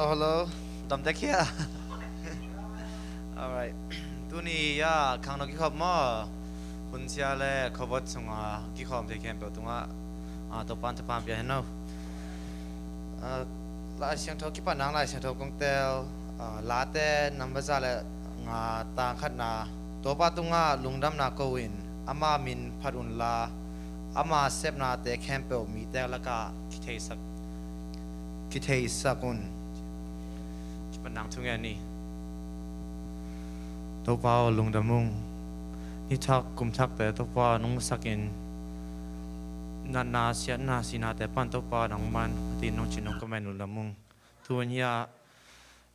hello. Dom tek here. Alright. Tu ni ya kang no ki khop mo. Hun sia le khobot sunga ki khom te kem pe tunga to pan pia no. La siang tho ki pa nang la siang tho kong tel la te number za le nga ta khat na to pa tunga lungdam na ko win ama min pharun la ama sep na te kem pe mi te la ka ki thei sakun ki pa nang thunga ni to pa lungdamung ni thak kum thak te to pa nong sakin na sia na sina te pan to pa nang man tin nong chin nong ko men lamung tuan ya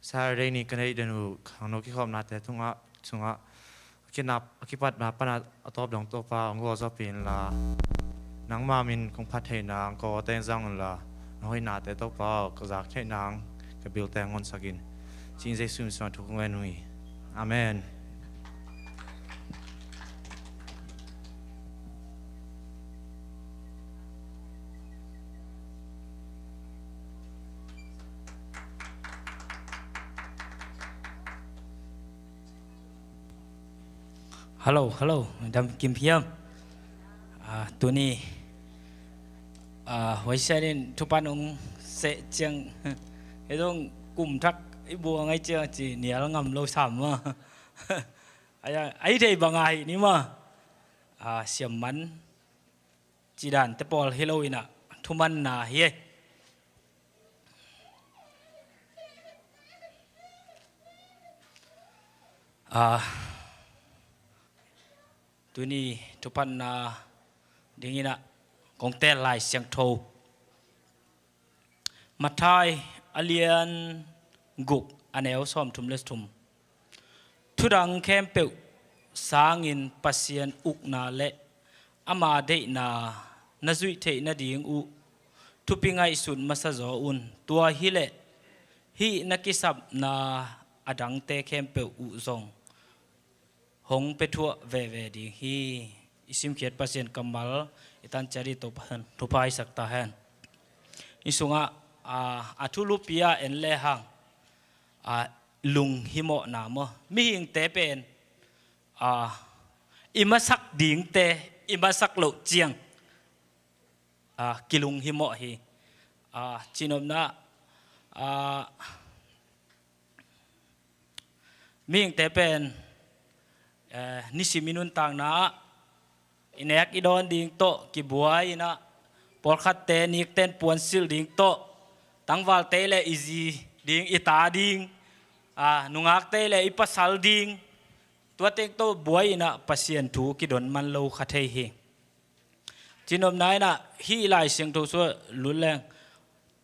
Saturday ni kan ai denu khang no ki khom na te chunga kinap akipat na pana atop dong to pa ngo zo pin la nang ma min kong phat thei nang ko teng jang la hoi na te to pa ko jak thei nang ka bil teng on sakin chin jesu son thuk ngai nui amen. Hello, dam kim phiam. Tu ni, hồi xưa đến chụp ảnh ông sẽ chăng, cái đó cùng thắc ibu ngay chưa chỉ nhớ ngầm lâu sắm mà, ấy thì bằng ai ní mà, xiêm mắn, chỉ đàn tập ball hello ina, thu man na hiê. Tu ni chụp ảnh đi na công tên lại sang thâu mặt thai alien gục anh éo xóm thum lết thum thu đằng kem bẹo sáng in pasien uk na lệ ama de na duy thế na đieng u thu pi ngay sun masa zo un tua hi lệ hi na kisap na adang te kem bẹo u zong hong pe thua về đi hi isim khiết pasien kamal itan chari to pai sakta hen isunga athu lupia en le hang lung himo na mo mi hing te pen imasak ding te imasak lo chiang kilung himo hi chinom na mi hing te pen nisiminun tang na inek idon ding to ki buai na por khat te nik ten puan sil ding to tangwal te le easy ding ita ding nungak te le ipasal ding tua tek to buai na pasien thu ki don man lo khathei hi chinom nai na hi lai siang tho so luleng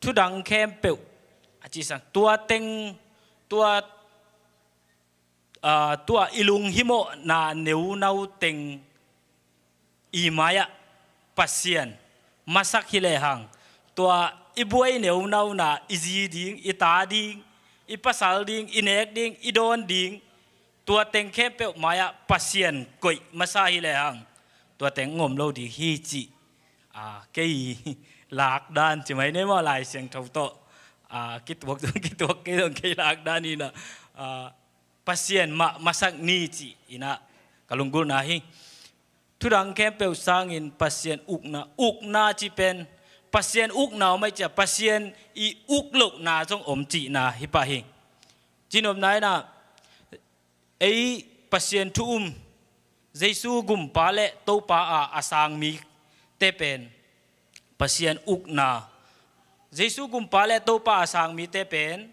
thu dang khem pe achi sang tua teng tua ilung himo na neu nau teng imaya pasien masak hile hang tua ibuai neu nau na izi ding ita ding ipasal ding inek ding idon ding tua teng khepe maya pasien koi masa hile hang tua teng ngom lo di hi chi cái lạc đan chỉ mấy nếu mà lại xiang thâu to cái tuộc cái lạc đan ni na pasien masak ni chi ina kalunggur na hi thu đằng kem pel sang in pasien uk na chi pen pasien uk nào mai cha pasien i uk lục na trong om chi na hi pa hi chinom nai na ei pasien thu Jesu gum pa le to pa asang mi te pen pasien uk na Jesu gum pa le to pa asang mi te pen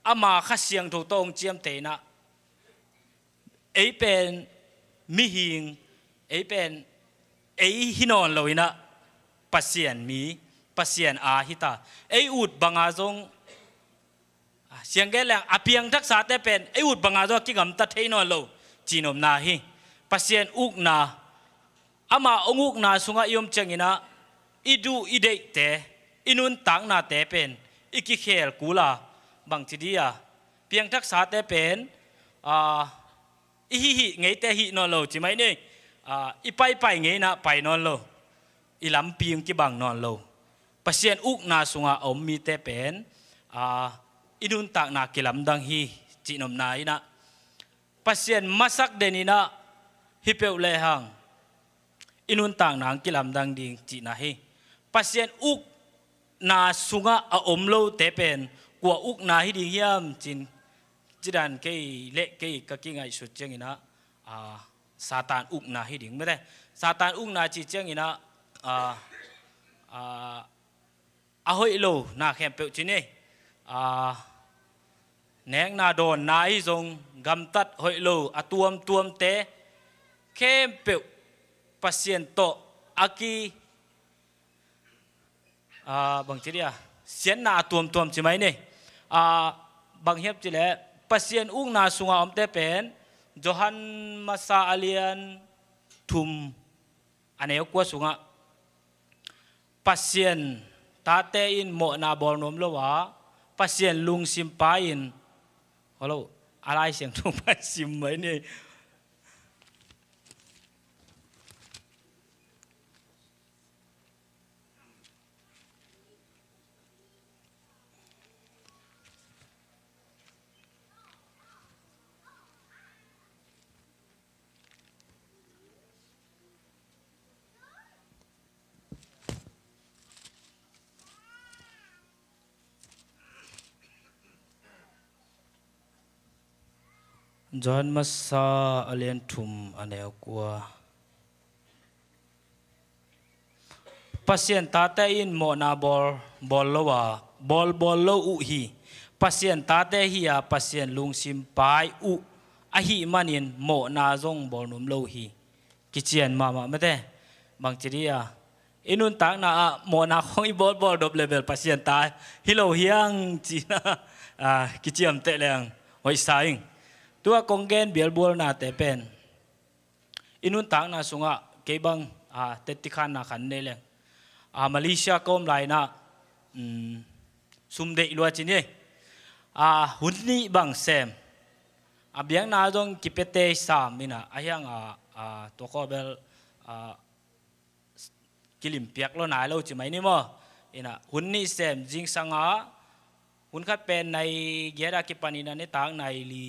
ama kha siang tho tong chiam te na ei pen mi hing ấy bên ấy hinon loina pasien mi pasien hita ấy ut banga zong siang ge lang apiang thak sa te pen ấy ut banga zo ki gam ta theino lo chinom na hi pasien uk na ama onguk na sunga yom changina idu ide te inun tang na te pen iki khel kula bang chidia piang thak sa te pen hi ngei te hi no lo chi mai ni ipai ngei na pai non lo ilam piang ki bang non lo pasien uk na sunga om mi te pen อินุนตากนากิลำดังฮีจีนมนายนะpasien masak denina hipeu lehang inun tang nang kilam dang ding chi na hi pasien uk na sunga a omlo te pen kwa uk na hi ding hiam chin jidan ke le ke ka kingai su cheng ina a satan uk na hi ding mede satan uk na chi cheng ina a hoi lo na khem peu chi ni neng na đồn nai dùng gam tắt hội lù tuom tuom té khem bẹo pasien to aki bằng chỉ đi xiên na tuom tuom chỉ mấy này bằng hiệp chỉ lẽ pasien ung na sunga om té pen Johan masa alian thum aneo kwa sunga pasien tate in mo na bol nom lo wa pasien lung sim pa in hello อะไรเสียงทุ่งไปซิมไหมนี่จอนมาซาอเลียนทุมอันเดียวกัวปัสยันตาเตอินโมนาบอลโลวาบอลโลอุฮีปัสยันตาเตฮียปัสยันลุงซิมปายอุอหิมันินโมนาจงบอลนุมโลฮีกิจยันมาไม่ได้บางทีเดียอินุนตังนาโมนาของอีบอลดบเลเวลปัสยันตาฮิโลเฮียงจีน่ากิจยันเตะแรงไว้สายตัวกงเกนเบียลบัวนาแต่เป็นอินุนตังนาสุงะเก็บังเตติขันนาขันนี่เลยมาเลเซียก็ไม่นะสุมเดอิลัวจีนี่หุ่นนี่บังเซมเบียงนาจงกิเปเตสามมินะยังตัวก็เบลกิลิมเปียกแล้วนายเราจีไหมนี่มั้งหุ่นนี่เซมจิงสังหุ่นขัดเป็นในเกียร์กิปานีนันนี่ตังในลี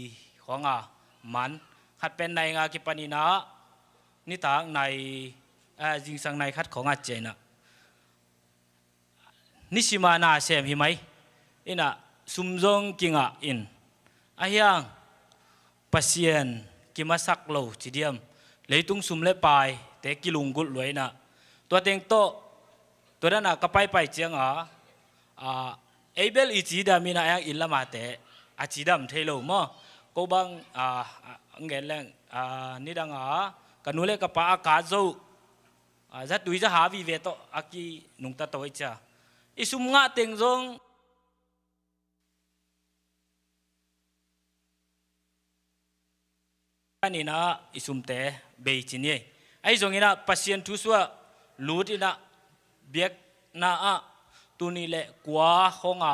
ของมันขัดเป็นในงากิปานีนะนี่ต่างในจิงสังในขัดของเจนะนิสิมานาเซมหิไหมซุมจงกิงอินยังปัสยันกิมาสักโลจีเดียมเลยตุงซุมเล็บไปแต่กิลุงกุลรวยนะตัวเต็งโตตัวนั้นก็ไปเจียงเอเบลอีจีดามีนายังอินละมาแต่อาจีดามเทโลมั้งก็บางเงินแรงนี่ดังกันนู้นเลยกับป้าอากาศจูจะดูจะหาวิเวตอากีนุ่งตาโตอิจ้าอิสุมงะเต็งจงอันนี้นะอิสุมเตะเบยจินี่ไอ้จงนี้นะปัสยันทุสวะลูดนะเบียกนะตัวนี้แหละกว่าของ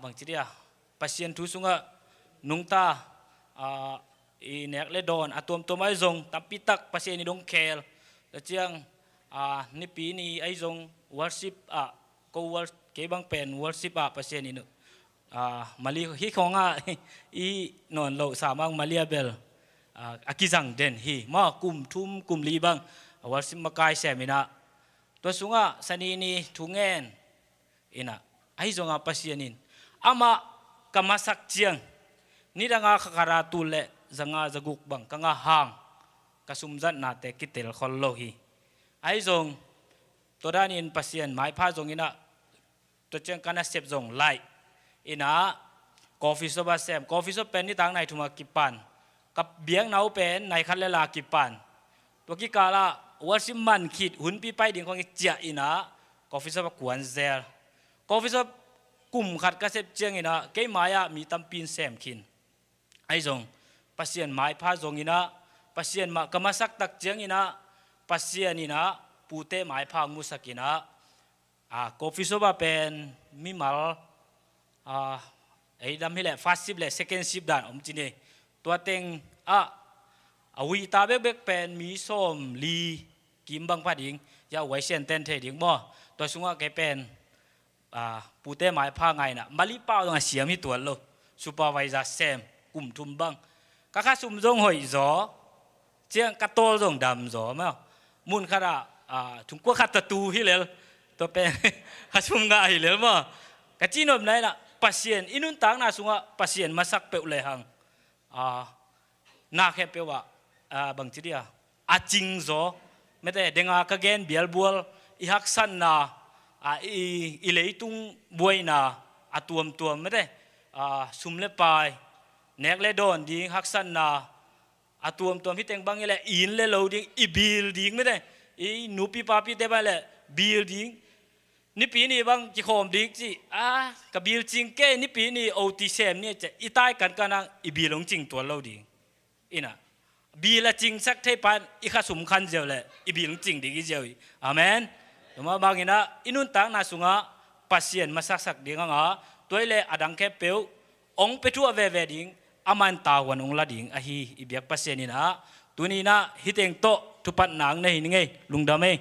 บางทีเดียปัสยันทุสุงะนุ่งตาอีเนกเลดอนตัวไอ้จงตับปิตักปัสยันนี่ดงเคลแต่เจียงนี่ปีนี้ไอ้จงวอร์ชิปก็วอร์เก็บบางเป็นวอร์ชิปปัสยันนี่นึมาลีฮิของอีนอนโลสามังมาเลียเบลอากิจังเดนฮีมากุมทุ่มกุมลีบังวอร์ชิปมาไกเซมินะตัวสุงะสันนี่ทุ่งเงินไอ้จงปัสยันนี่อามากำมาสักเจียงนี่ดังขคาราตุเละจังจะกุกบังกังหางกสุมจันนาเตกิเตลคอลโลฮีไอ้จงตัวด้านนี้ปัสยันหมายพาจงตัวเจียงกันเสพจงไล่กอฟิโซบาเซมกอฟิโซเป็นนี่ต่างในทุมากิปันกับเบียงนาเป็นในคันเลลากิปันตัวกิกาละวัชิมันขีดหุ่นปีไปดิ่งของเจียกอฟิโซบกวนเซลกอฟิโซกลุ่มขัดกระเสพเจียงเกยมายามีตั้มปีนเซมขินไอ้จงปัสยันหมายพาจงปัสยันมากมาสักตักเจียงปัสยันปูเตหมายพามุสักกอฟิโซบาเป็นมิมัลไอ้ดำนี่แหละ first ship แหละ second ship ด่านอมจีนี่ตัวเต็งวิตาเบกเป็นมีส้มลีกิมบังพัดหิงยาไว้เส้นเต้นเทดิงบ่ตัวสุงะแกเป็น ปูเต้หมายผ้าไงน่ะมาลิเป้าต้องเสียมีตัวโลซูเปอร์ไวซ่าแซมกลุ่มทุมบังก็ข้าซุ่มจงหอยจอเจียงกระโตจงดำจอมั้งมุนขนาถุงกัวขัดตะตูที่เลยตัวเป็นข้าซุ่มง่ายเลยมั้งกะจีนแบบไหนน่ะปัสเซียนอินุนต่างน่ะสุงะปัสเซียนมาสักเปลเลยหังน่าแค่เปว่าบางทีเดียจริงจอไม่ได้เด้งกะเกนเบียลบัวอีฮักสันน่ะอีเลยตุงบวยน่ะตัวไม่ได้ซุ่มเล็บไปเนกเลดอนดิ้งฮักสันน่ะตัวพี่เต็งบางอย่างเลยอินเลยเราดิ้งอีบิลดิ้งไม่ได้อีนูปีปาปีเตบเลยบิลดิ้งนี่ปีนี้บางจีโคมดิ้งจีกับบิลจริงแก่นี่ปีนี้โอทีเซมเนี่ยจะอีตายกันนั่งอีบิลงจริงตัวเราดิ้งอีน่ะบิลจริงสักเทปันอีข้าสมคัญเจ้าเลยอีบิลจริงดิ้งอีเจ้าอาเมนมาบางอย่างนะอินุนต่างน่ะสุงะปัสเซียนมาสักดิ้งอ่ะตัวเลยอดังแค่เปียวองไปทั่วเวดิ้งอามันตาวันองละดิ้งฮีอีเบียกปัสเซียนนี่นะตัวนี้นะฮิตเองโตทุปัดหนังในนี่ไงลุงดำเอง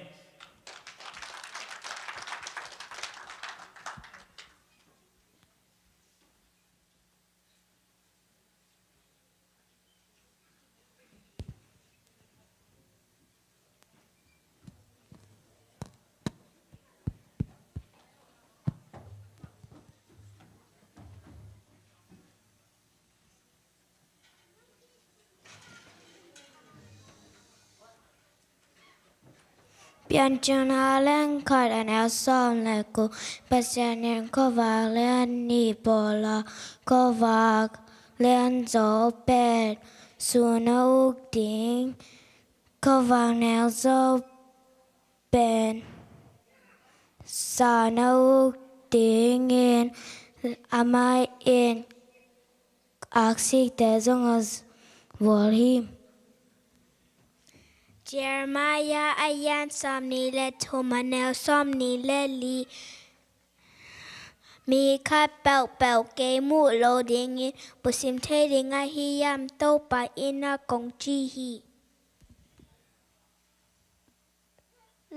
เปลี่ยนจนาเล่นคอร์ดแนวซ้อมและกูปัจจัยเนี่ยก็ว่าเล่นนี่บอลก็ว่าเล่นโจเป็ดส่วนอุกดิ้งก็ว่าแนวโจเป็นสานอุกดิ้งเองอามาเองอักษิกแต่จงazวอลฮิมเจอร์มายาอายันซอมนีเลโทมาเนลซอมนีเลลีมีค่าเป่าเกมูโลดิงอินบุซิมเทดิงาฮิยามโตปาอินากงจีฮี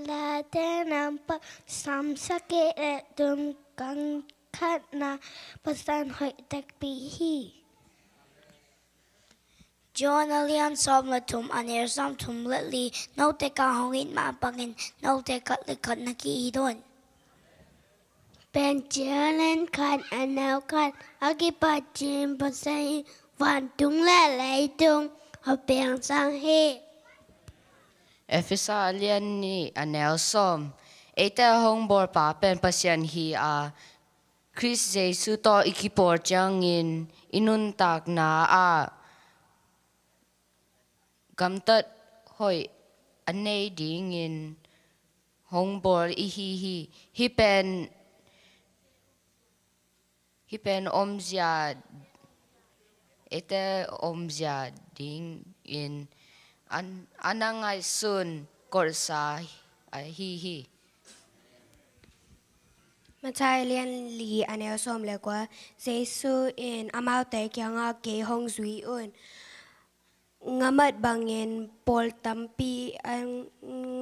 ลาเตนัมปะซัมสเกเอดุมกังขัดนาปัสันหอยตักปีฮีจอนเลียนซอมละทุมอันเอร์ซอมทุมละลีนอกแต่กาหงอินมาปังอินนอกแต่กัดลิขัดนักอีดอนเป็นเจริญขัดอันแนวขัดอากิปัจจิมปัสไซวันตุงและไหลตุงเอาเปียงสังเฮเอฟิซาเลียนนี่อันแนวส้มเอเตอร์ฮงบอลป่าเป็นปัสยันฮีคริสเจสุโตอิกิปอร์จังอินุนตักนากำตัดหอยอันในดิ่งฮงบอลอีฮีเป็นอมจาเอเตอร์อมจาดิ่งอันนั้นไงสุนกอดสายฮีมาใช้เรียนลีอันเอลซอมแล้วก็เซซูอินอามาแต่แกงอาเกฮงซุยอุนงามัดบางเงินปอลตัมปีอัน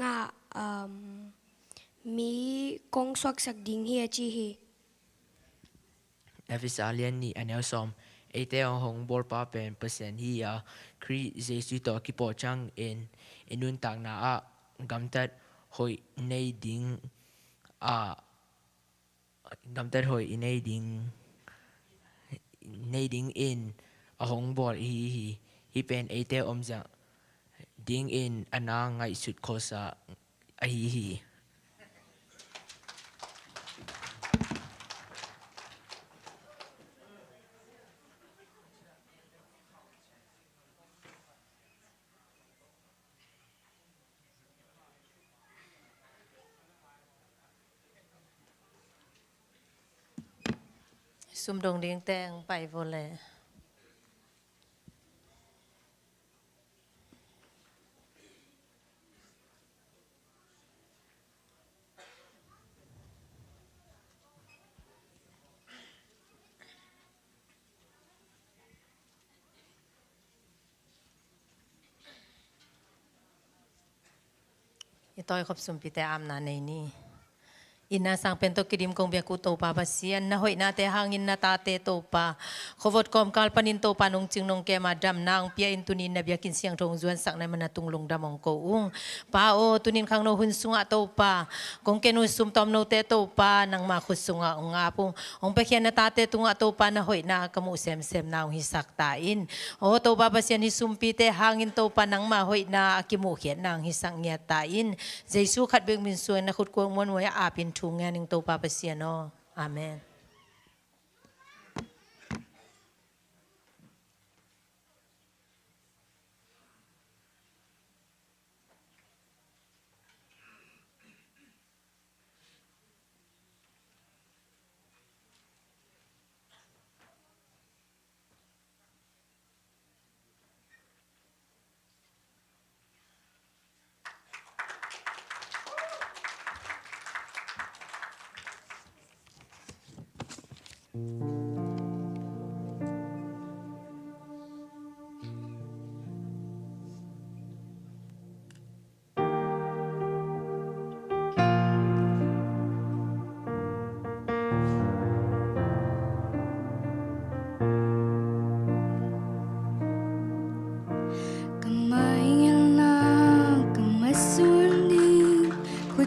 งามีกงสวกสักดิ่งเฮียจีฮีเอฟิซาเลียนนี่อันเอลซอมเอเตอร์ฮงบอลป้าเป็นเปอร์เซ็นต์ฮีครีเจสุโตกิปอจังอินุนต่างนากัมตัดหอยในดิ่งกัมตัดหอยในดิ่งฮงบอลฮีเป็นเอเตอร์อมจังดิ่งอันนั้นไงสุดโคสาฮี ซุ่มดงเดียงแตงไปโวเลยอีต้อยขบสุมปีแต่อามนาในนี่ Ina sang pento kidim kong biya kuto pa pasian na hoy na te hangin na tate to pa. Kovot kom kal panin to pa nung ching nung ke madam na ang pia intunin na biya kinsiang tong zuan sak na manatunglong damong ko ung. Pao tunin kang no hunsunga to pa. Kung kenu sumtom no te to pa nang makusunga nga po. Ong pakyan na tate tunga to pa na hoy na kamu sem na ang hisaktain. O to pa pasian hisumpi te hangin to pa nang mahoy na akimuhit na ang hisang nyatain. Jesu kat bing minsuan na kutkuang mon mo ya apin tungan ng to papasiano. Amen.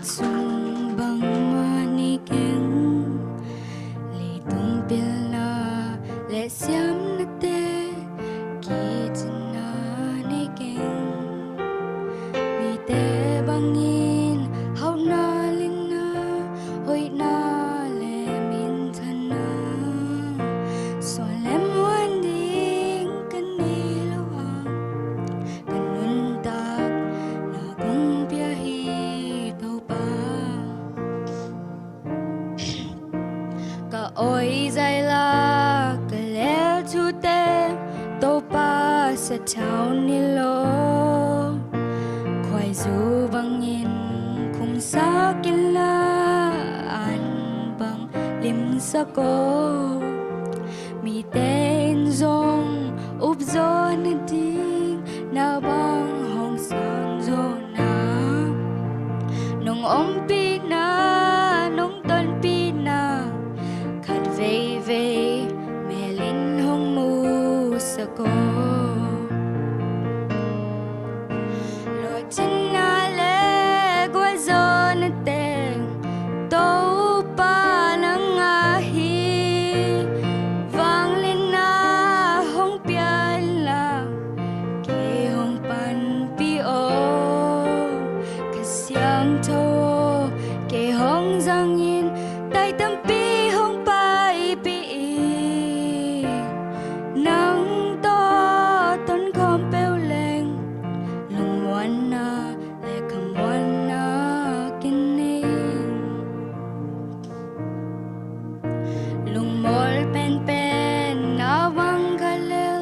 Sung bang maniging Litong pilna Le siam na te Kitna niging Mi te bangin Hau na lina Hoy na le min thana So lem wan ding Kaniluang Kanun tak Na kung piyahi ôi dài la cái lẽ chú tê tô pa sẽ chào ni lô khoai du bằng nhìn khung sa kinh la an bằng lim sa cô mi tên zong úp gió na ding na bang hong sang gió na nong om pi na nong ton pi na về về mẹ linh hong mu sa cô lo chân na lệ qua gió na tên tô pa nang a hi vang lên na hong pian la ki hong pan pi o ka siang thô ke hong giang in tai tâm pi nắng to tôn khom bêu lên lùng ngoan na lệ cầm ngoan na kinh ninh lùng mol pen pen na vang galel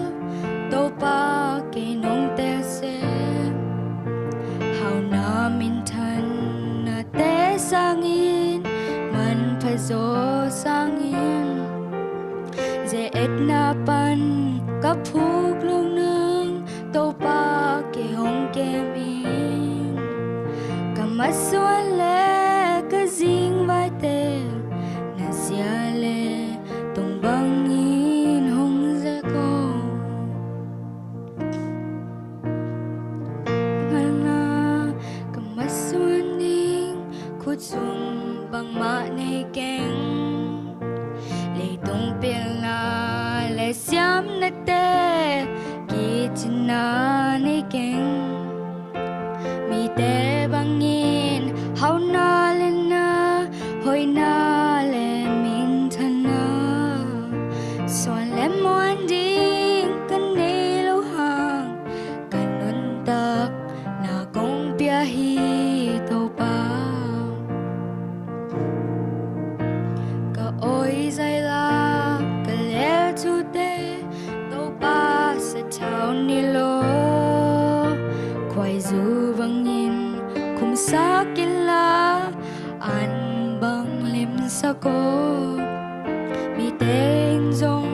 tô pa kỳ nông te se hào na min thân na te sang in man phải zo sang in dễ ít na pan cặp phúc lâu nương tô pa kê hong kem in cầm mắt xuân lệ cái dinh vai tê na xia lệ tung băng in hong dễ cô ngana cầm mắt xuân đi khut sung băng mạ này keng lệ tung piel na lệ siam na te kitna ni keng mi te bangin hau na le na hoi na le min thana so le mon ding kan ne lo hang kanun tak na kong pia hi to pa ka oi zai la ka le tu te to pa sa chao ni lo khoai du vang in khung sa kila an bang lim sa ko mi tên dong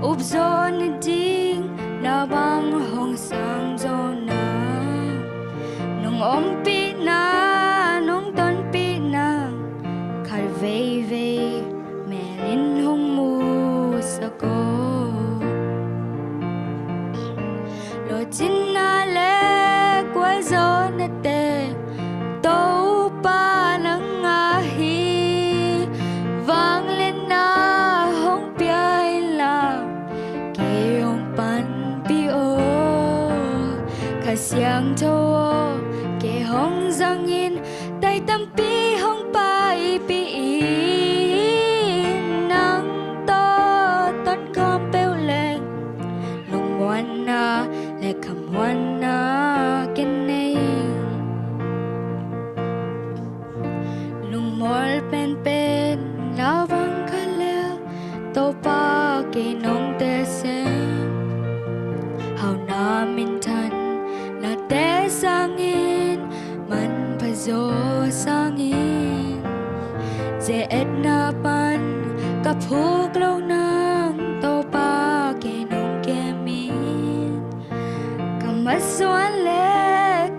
úp gió na ding na bang hong sang gió na nong om pi na nong ton pi na khal thô kẻ hong giang in tay tâm pi hong pai pi nắng to tất com bêu lệ lùng ngoan na lệ cầm ngoan na ken nei lùng mol pen pen la vang khale to pa ke nong te se hao na min than na te sang in man pa zo sang in ze et na pan ka phuk lo nang to pa ke nong ke min ka maswan le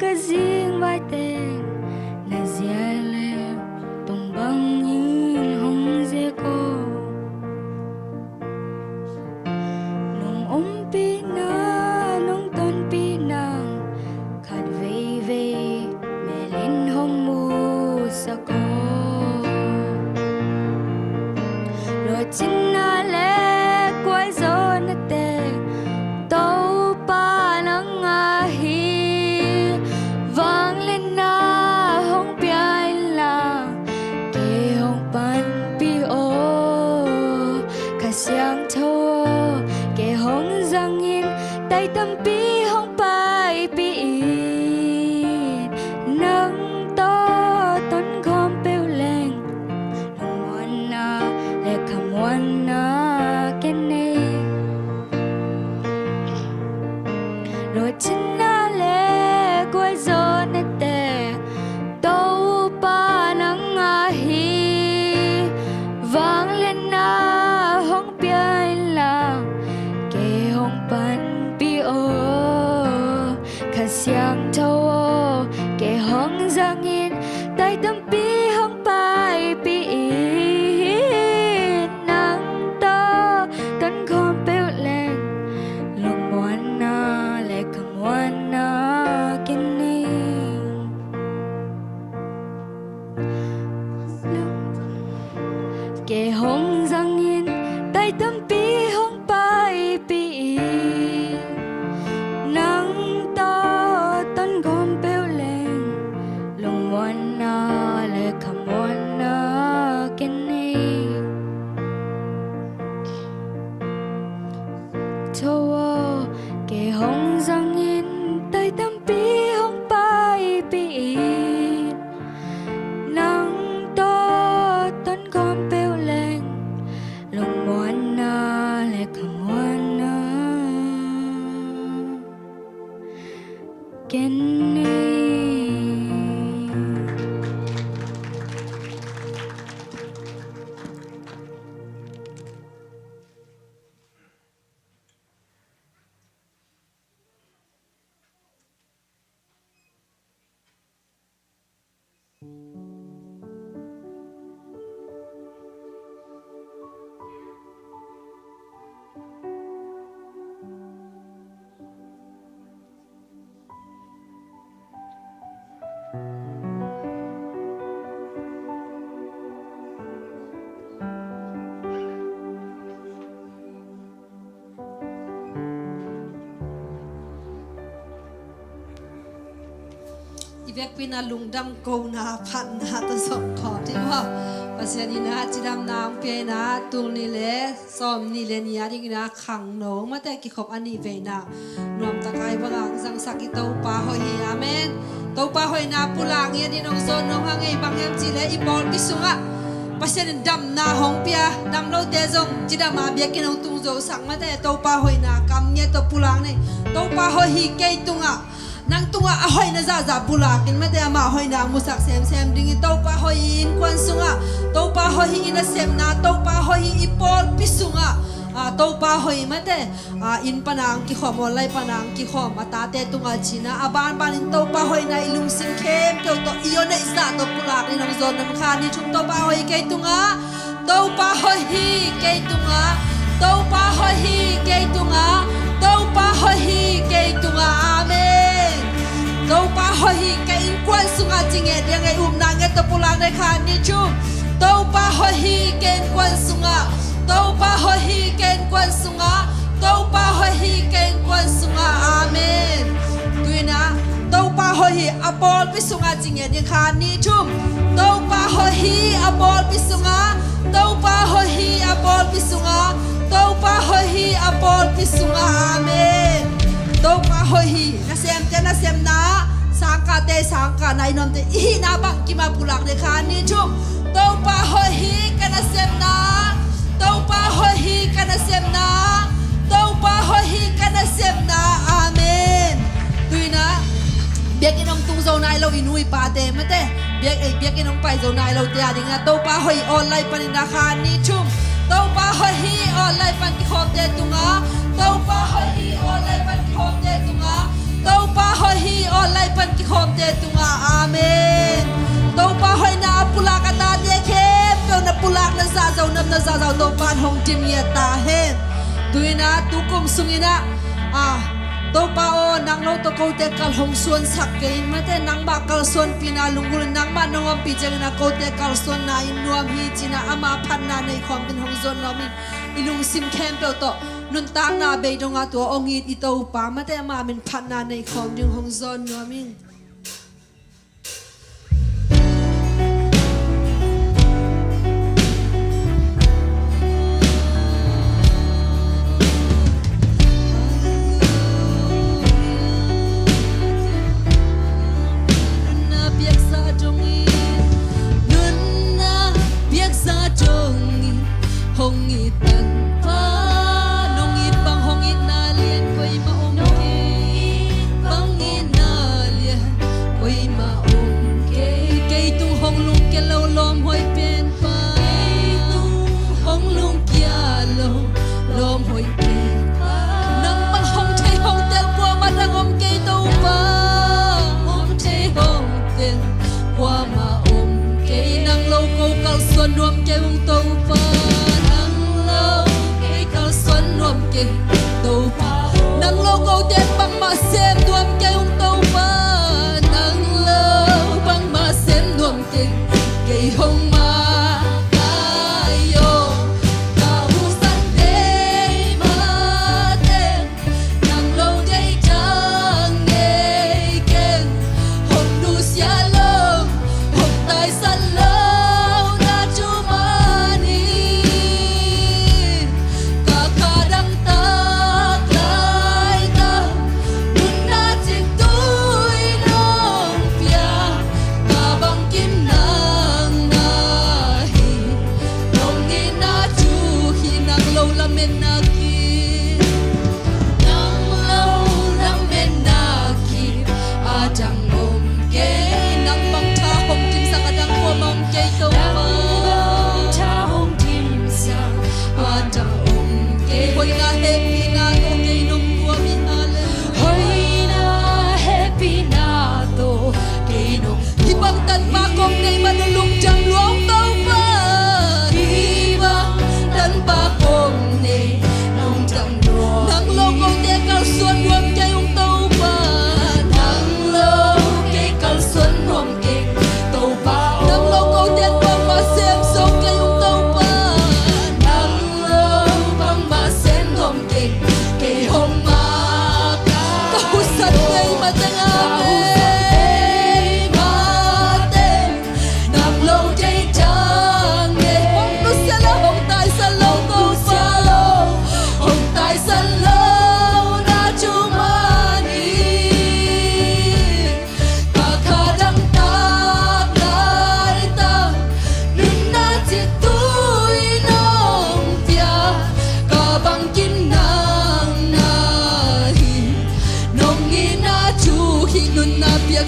ka zing vai te na zia le tung bang in hong ze ko nong pi na nong ton pi na khát vây vây mẹ lên hông mu sa cô rồi chính na lẽ quay gió na tê tàu pa nắng à hi vang lên na hông piai la kê hông pan pi ô cả xiang thô kê hông giang in tay tâm pi hông pai pi nắng to tốn khom bêu lên lòng ngoan na lệ kham ngoan na ken nei rồi chính na lệ quay gió na tê tàu pa nắng à hi vang lên na hong piai la kê hong pan pi ô khát xiang thâu kê hong giang in tay tâm pi hong pai pi nắng to tấn khom bêu lên lòng ngoan na lệ cầm ngoan na ken nei kê hong giang in tay tâm pi hong pai pi nắng to tấn khom bêu lên lòng ngoan na lệ cầm ngoan na ken nei thô kê hong giang in tay tâm pi hong pai pi nắng to tấn khom bêu lên lòng ngoan na lệ cầm ngoan na ken nei vek pina lungdam ko na phan na ta sok kho ti wa pasiani na chidam na pe na tung ni le som ni le ni ari na khang no ma te ki khop ani ve na nom ta kai balang sang saki to pa hoi hi amen to pa hoi na pulang ye di nong zon nong hangai bang em chi le i bol ki sunga pasiani dam na hong pia dam lo te zong chidam ma bia ki nong tung zo sang ma te to pa hoi na kam nye to pulang ne to pa hoi hi ke tunga nang tunga ahoy na za bulakin mate ama hoy na musak sem ding to pa hoy in kwan sunga to pa hoy in a sem na to pa hoy ipol pisunga to pa hoy mate in panang ki khom lai panang ki khom atate tunga china aban in to pa hoy na ilung sim kem to iyo na isa to pulak ni nang zon nam khan ni chung to pa hoy ke tunga to pa hoy hi ke tunga to pa hoy hi ke tunga to pa hoy hi ke tunga amen đâu pa hoi hi cái in quan sunga jinge dia ngai na ngai to pulang dai khan ni chu đâu pa hoi hi ken quan sunga đâu pa hoi hi ken quan sunga đâu pa hoi hi ken quan sunga amen tuina tàu pa hoi hi abol pisunga jinge ni khan ni chum tàu pa hoi hi abol pisunga tàu pa hoi hi abol pisunga tàu pa hoi hi abol pisunga amen tàu pa hoi hi na sem na sangka nai nom te hi na bang ki ma pulak de khan ni chum tàu pa hoi hi kana sem na tàu pa hoi hi kana sem na tàu pa hoi hi kana sem na amen tuina biết cái nông tung dầu này lâu inui pa te mate biết cái nông pai dầu này lâu te ading na tàu pa hoi online panin na khan ni chum tàu pa hoi hi online pan ki khom te tunga tàu pa hoi hi online pan ki khom te tunga tàu pa hoi hi online pan ki khom te tunga amen tàu pa hoi na pulak ata te khe pe na pulak na za zau tàu pa hong tim ye ta hen tuina tu kum sungina tàu pa o nang lo to ko te kal hong suan sak ke in mate nang ba kal suan pina lungul nang ma nongam pi jeng na ko te kal suan na in nuam hi china ama phan na nei khom tin hong zon lo min ilung sim khem pe to nun tak na be donga to ongit I tàu pa mate ama min phan na nei khom ding hong zon lo min hong it tan pa nong it bang hong it na lien koi ma om ke bang in na lien koi ma om ke tu hong lung ke lo lom hoi pen pa tu hong lung kia lo lom hoi pen pa nang bang hong thai hong tel kwa ma dang om ke to pa om thai hong tel kwa ma om ke nang lo ko kal suan nuam ke ung to pa tàu pa nang lo go te bang ma sem tuam ke tàu pa nang lo bang ma sem tuam ke hong ma ayo ta hu san de ma te nang lo de chang ne ken hong du sia lo hong tai san lo na chu ma ni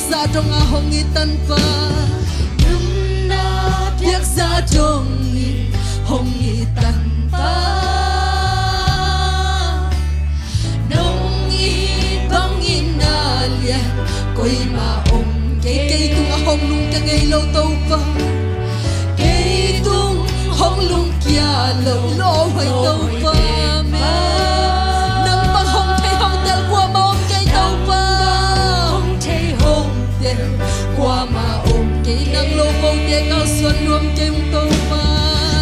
sa trong a hong i tan pa num na piak sa trong i hong i tan pa nong i bang in na lia koi ma om ke tung a hong lung ka ngei lo to pa ke tung hong lung kia lo lo hoi to pa ma nang bang hong thai hong tel kwa ma om ke to pa qua mà ôm cây nắng lâu vô cây cao xuân nuông cây tàu pa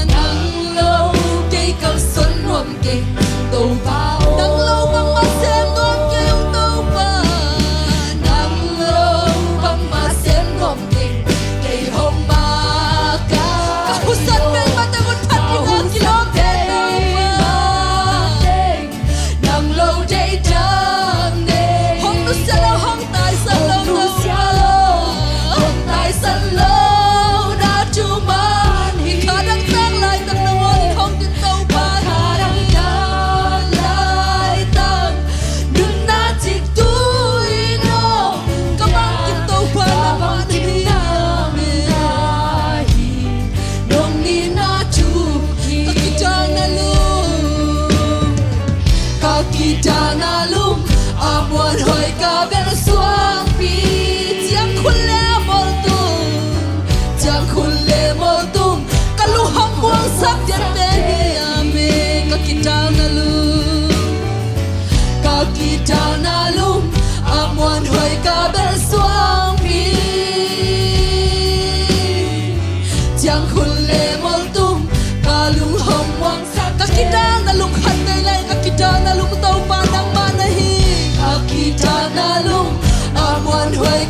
nắng lâu cây cao xuân nuông cây tàu pa nắng lâu băng mắt xem nuông cây tàu pa nắng lâu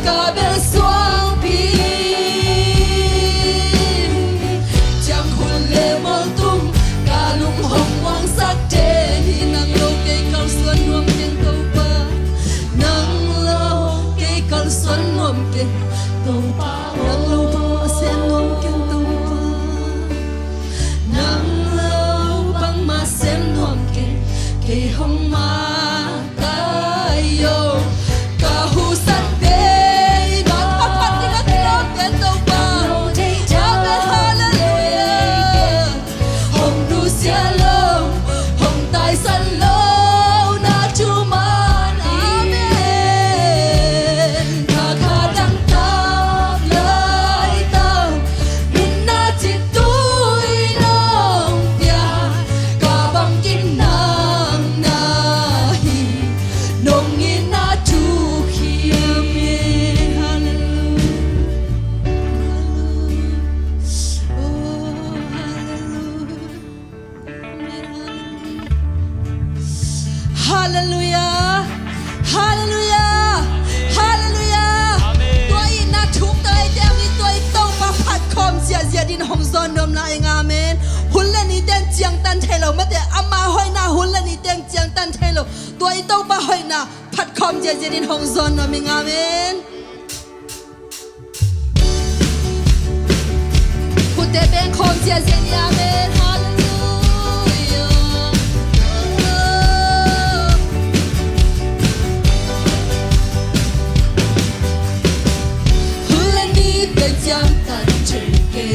cả bên xoang pi chẳng hồn lệ mơ tung cả lúc hồng quang sắc trẻ thì nắng lâu cây cao xuân nuông tiếng tàu ba nắng lâu cây cao xuân nuông tiếng tàu ba nắng lâu băng sen nuông tiếng tàu ba nắng lâu băng mà sen nuông tiếng cây hồng ma tay yo cả hu sắc đê nó thắp phát đi các tiếng tiếng tàu ba cha bên hallelujah hồng du xia lâu hồng tai san lâu na chu man amen kha kha đăng tap lai tao min na chi tui nong pia cả bằng kim nang na hi nong in na chu khi amen hallelujah oh hallelujah hallelujah hallelujah tôi na chúng tôi đem đi tôi tông và phát khom xia xia din hồng son đom lại amen hun lên đi tên chiang tan thay lâu mất để amma hoi na hun lên đi tên chiang tan thay lâu tôi tông và hoi na phát khom xia xia din hồng son đom mình amen hun để bên khom xia xia din amen hallelujah để giang tan chơi kê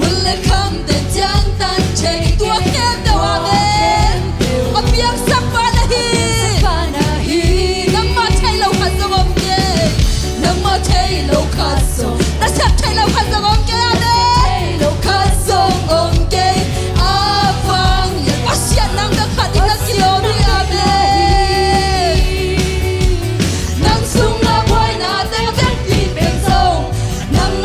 quân lên khăm để giang tan chơi tua kem đâu amen ở biếng sắc pha na hi nắng mơ chơi lâu khát sông om kê nắng mơ chơi lâu khát sông đã sắp chơi lâu khát sông om kê amen lâu khát sông om kê a vang ya asia nắng đã khát đi các siêu đi amen nắng sung na boy na te ten tin bên sông nắng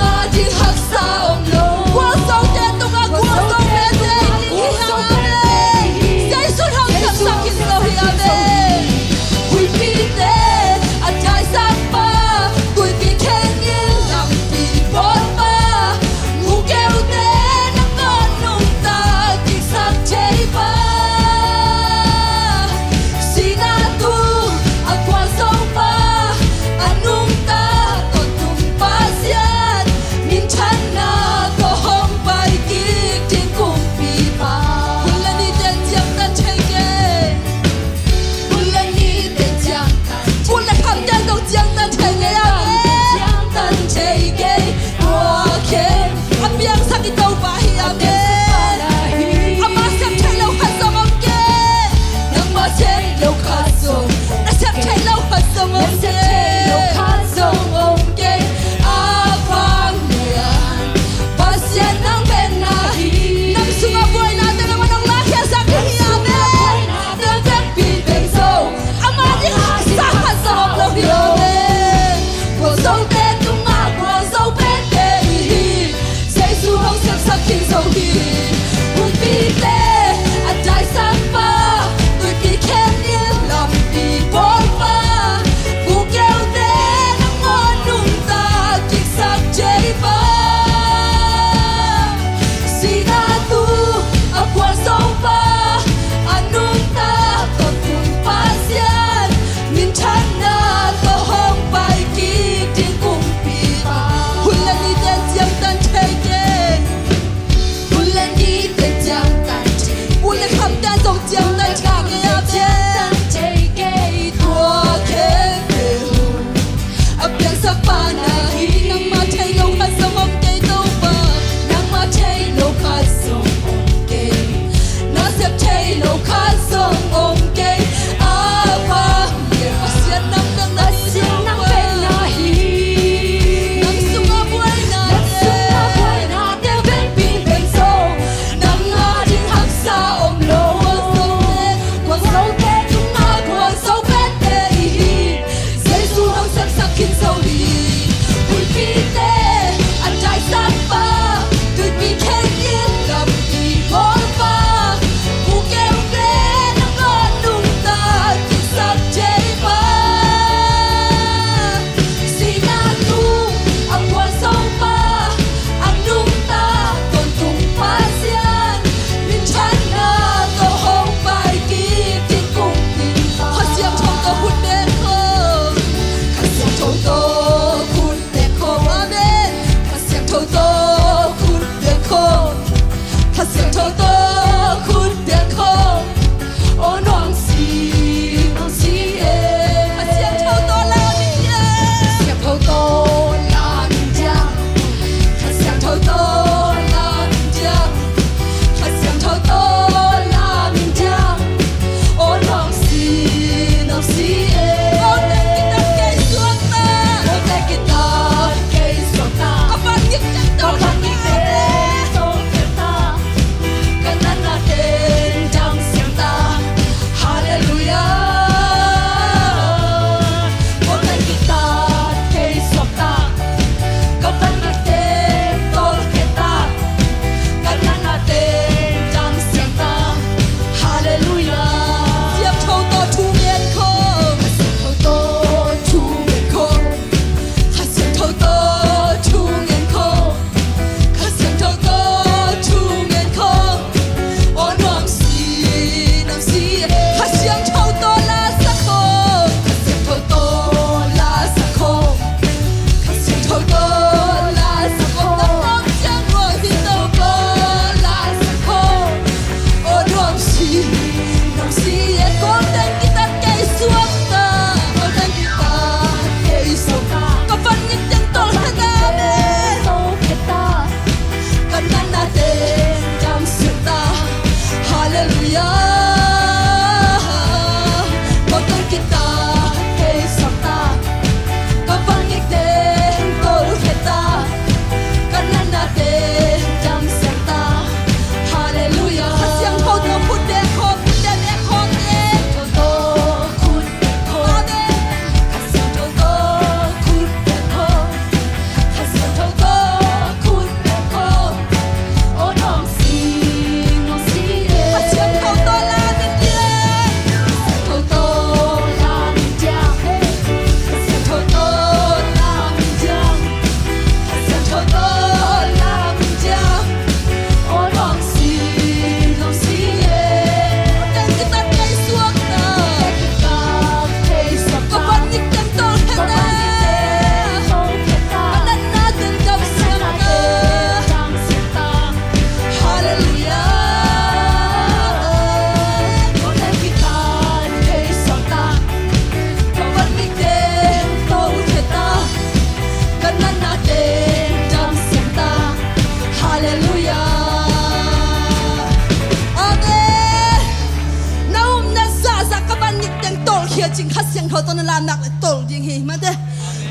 เขาตอนนั้นลามหนักเลยตกยิงหิมาเด้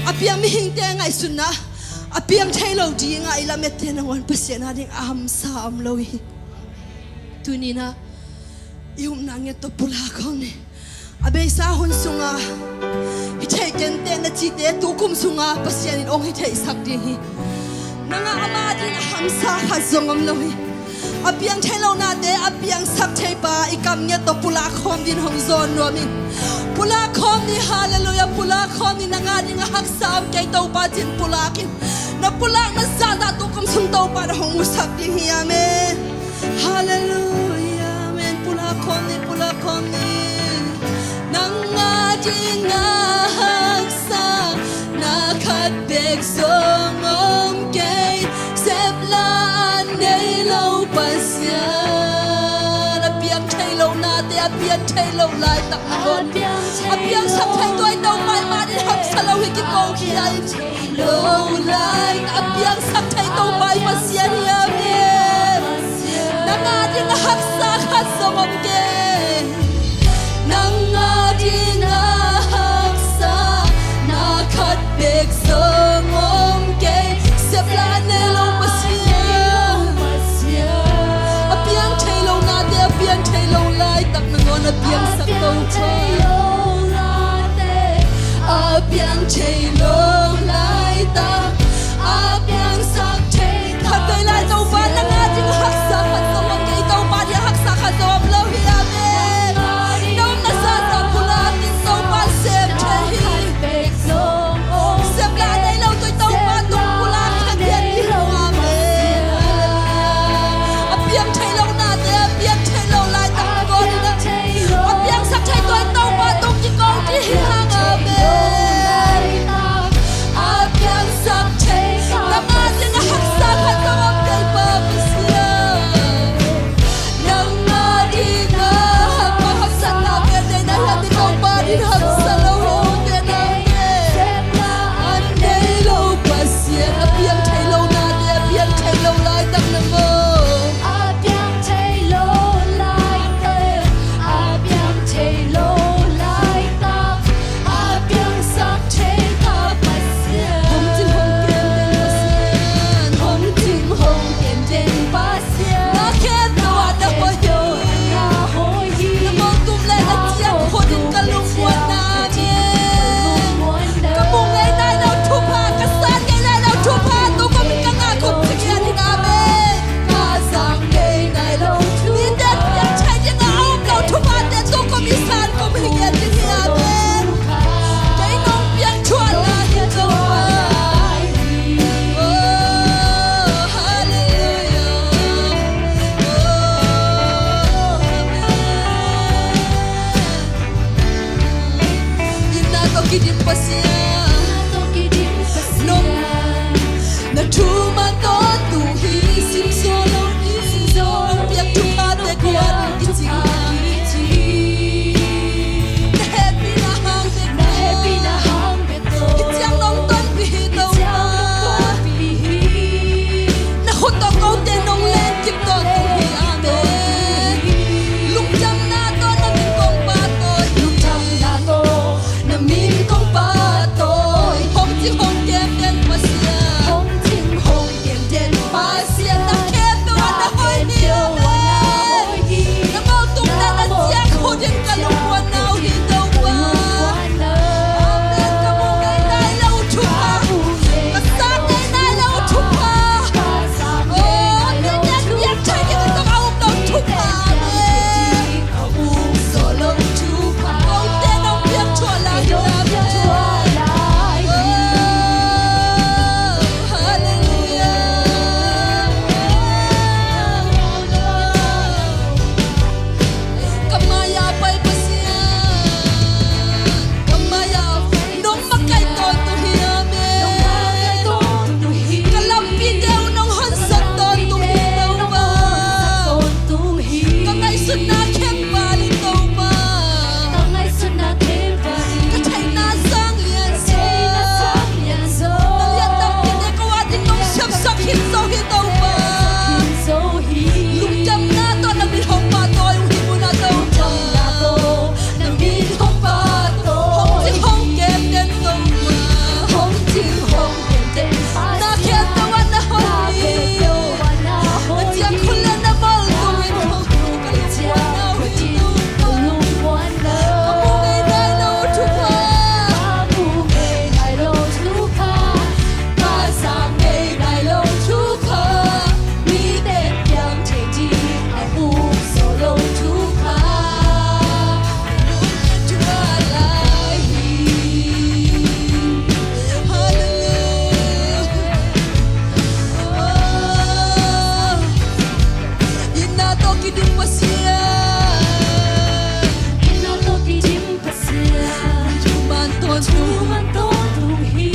อเปียงมีหิงเตงไงสุดนะเปียงใช้เราดีไงละเม็ดเทนวันเปเสียนาดิ่งอามสามเลยตุนี่นะยุ่มนางเงตปุลาคนนี่เบยสาหุนสุงาฮิเทกันเตนจีเตตุกุมสุงาเปเสียนิองฮิเทสักดีนางอามาดิ่งอามสาขัดซงอมเลยเปียงใช้เราหน้าเดอเปียงสักใช้ปาอีกำเงี้ยตปุลาคอมดินหงโซนรวมินปุลาคอมนี่ฮาเลลูยาปุลาคอมนี่นางาดิงหักสามแกตัวปาจินปุลากินนับปุลานัซาดาตุกุมสุนตัวปาหงมุสักดิฮิอาเมนฮาเลลูยาเมนปุลาคอมนี่นางาดิงหักสามนาคัดเบกสงอมเกยเซบลาในโลปัสยาเปียงใช้เราหน้าเดียเปียงใช้เราลายตักคนเปียงสักใช้ตัวเต้าไปมาดิฮับสลาวิกิโกขี้ไอเราลายเปียงสักใช้ตัวไปมาเสียเฮียเมนางาดิงหักสักหัดสมเกนางาดิงหักสักนาคัดเบกสมเกเซบลาเนโลปัสยาเปียงใช้เราหน้าเดียเปียงใช้เราลายตักนงอนเปียงสักตัวเธอเปียงใช้เราลายตักเปียงสักใช้ขัดใจลายเจ้าบ้านนางาจิงหักสักขัดสมเกยเจ้าบ้านยังหักสักขัดสมเราฮิอาเมนน้องนาซาตาปุลาติเจ้าบ้านเซฟใช้เซฟลาในเราตัวเจ้าบ้านตุกปุลาขัดเดียนที่เราอาเมนเปียงใช้เราหน้าเดียเปียงใช้เราลายตักก่อนนะเปียงสักใช้ตัวเจ้าบ้านตุกจิงกองที่ฮิอาเมน dung pasia Inalo tidim pasia chuman ton Tuman to tuhi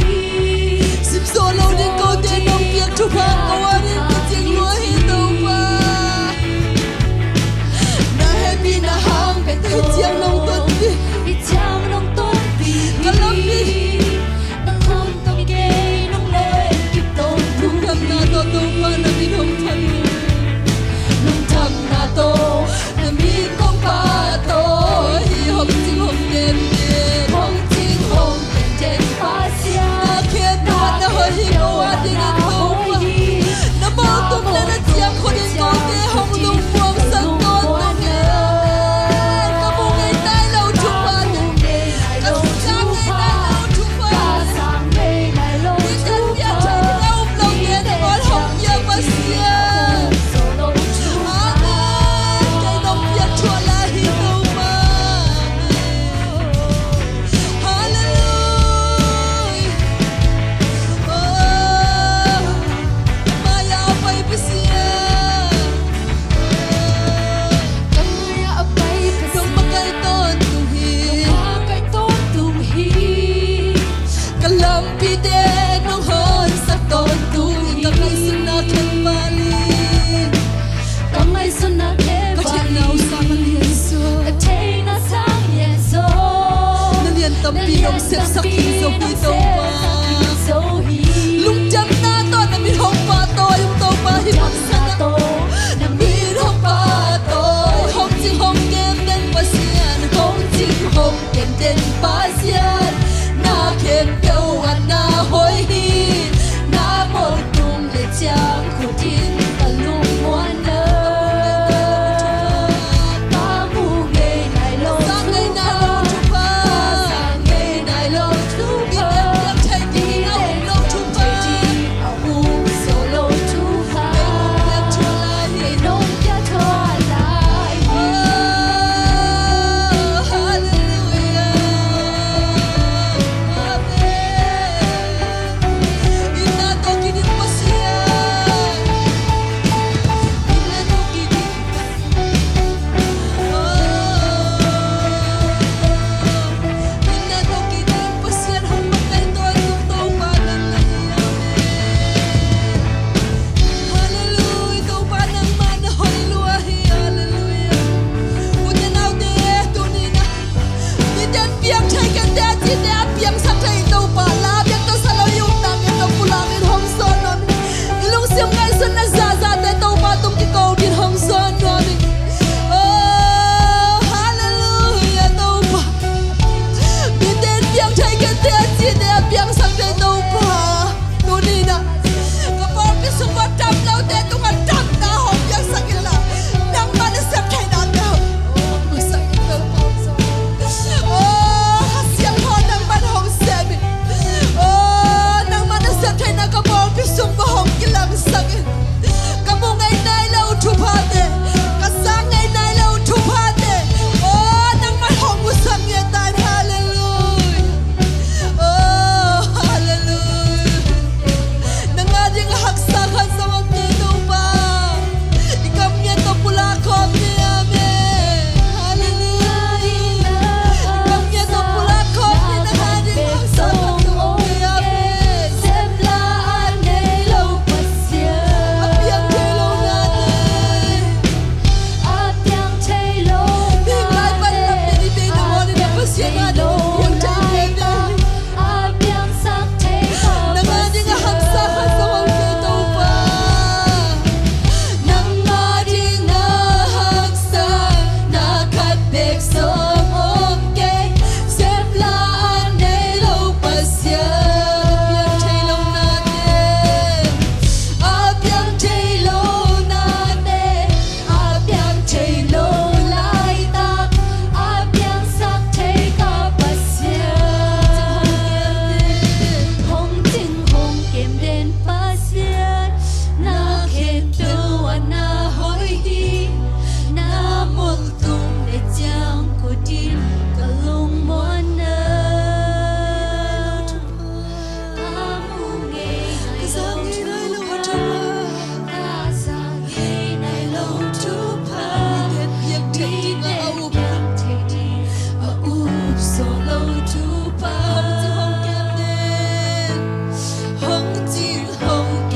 sim solo ni ko te nong piak chu pa ko ani ko ting lo hi to pa na happy na ham pe te chiang nong ton pi Itiam nong ton pi Kalam pi Nang hon tong gay nong loe kip ton tu Nung dam na to pa na binong tan Nung tam na to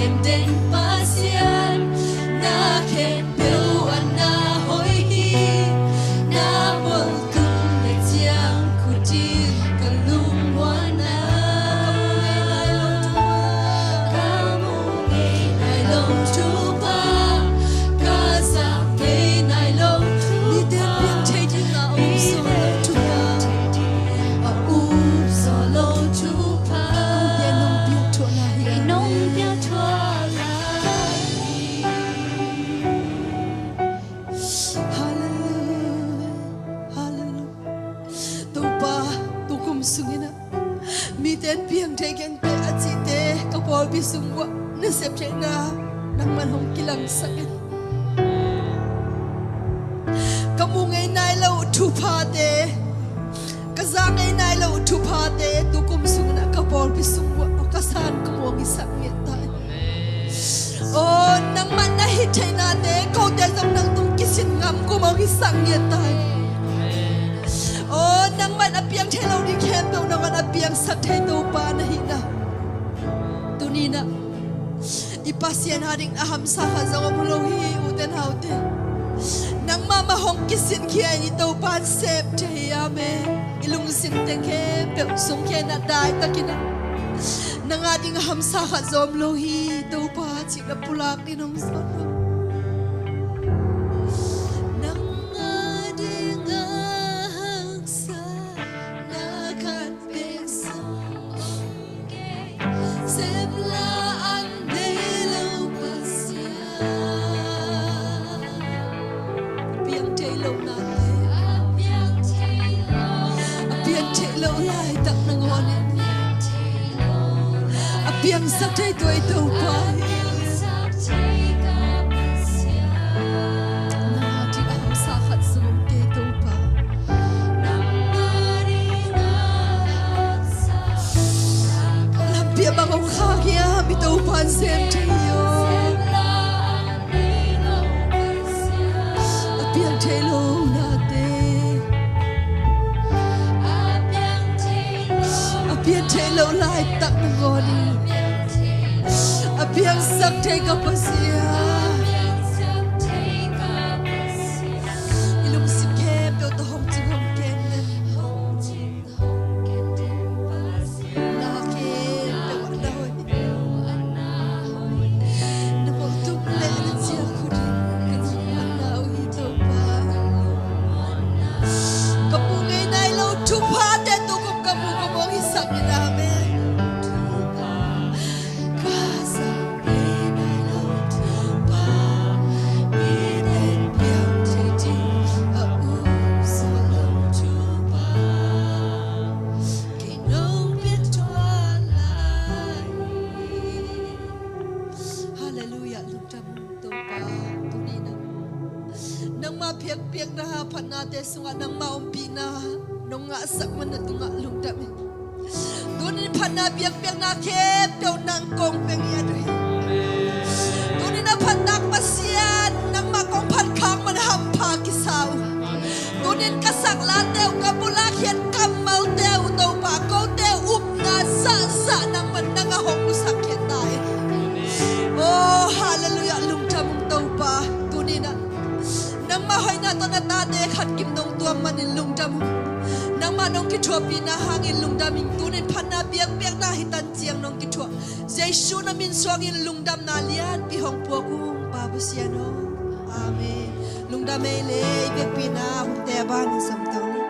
khen đến pasian na khen biểu an na hoi hi na bol kum le chiang khu chi ka lung hoa na ka mu ngai nai long chu pa ka sa ngai nai long ni te piang thei ji na om so lo chu pa a u so lo chu pa ye nong piang thua na hi nong piang thua la Hallelujah, hallelujah. Tu pa, tu kum sungina. Mi ten piang tegen pe achite kapol bi sungwa na sep na nang man hong kilang sakin. Kamu ngai nai lo tu pa de. Kaza ngai nai lo tu pa de tu kum sungina kapol bi sungwa kasan kamu ngi sakit tai. Oh, nang man na hitay na de kau de zam nang tung kisin ngam ko mo isang yetai. Oh, nang man apiang thelo di kem do nang man apiang sat thai do pa na hina. Tunina. Ipasien hading aham sa hazang mulo hi uten haute. Nang mama hong kisin kia ni do pa sep thai ame. Ilung sim teng ke pe sung ke na dai takina. Nang ating hamsa ka zom lohi daw pa chika pulak ni nong sono. Nang ating hamsa nakan pengsong sebla andelo pasya piang telo nate piang telo lai tak nangon piang sa tay toy tau pa na di am sa khat sum te tau pa lam pia bang ong kha kia mi tau pan sem tayo piang telo na te piang telo lai tak ngoni apiang sak thai ka pasia ilung sim ke pe to hong ching hong ken na ke pe wa na hoi na mo tu le na chia khu di kan na ui to pa ka pu ngai nai lo tu pa te tu kum ka pu ko mo hi sak ni na me piak na pan na te sunga nang maumpi na nong nga sak man na tunga lungdam dunin pan na piak na kep daw nang kong peng ya do dunin na pan nak pasian nang makong pan kang man hampa kisaw dunin kasak la teu kabula khiat kamal teu daw pa ko teu up na sa nang man nang hong sakit tai oh hallelujah lungdam daw pa dunin na nang mahoy na to na tate khat kim nong tuam manin lungdam nang manong ki thua pi na hangin lungdaming tunin phanna biak na hitan chiang nong ki thua jesu na min swangin lungdam na lian pi hong pu ku pa bu siano amen lungdam le biak pi na hum te ban sam tang ni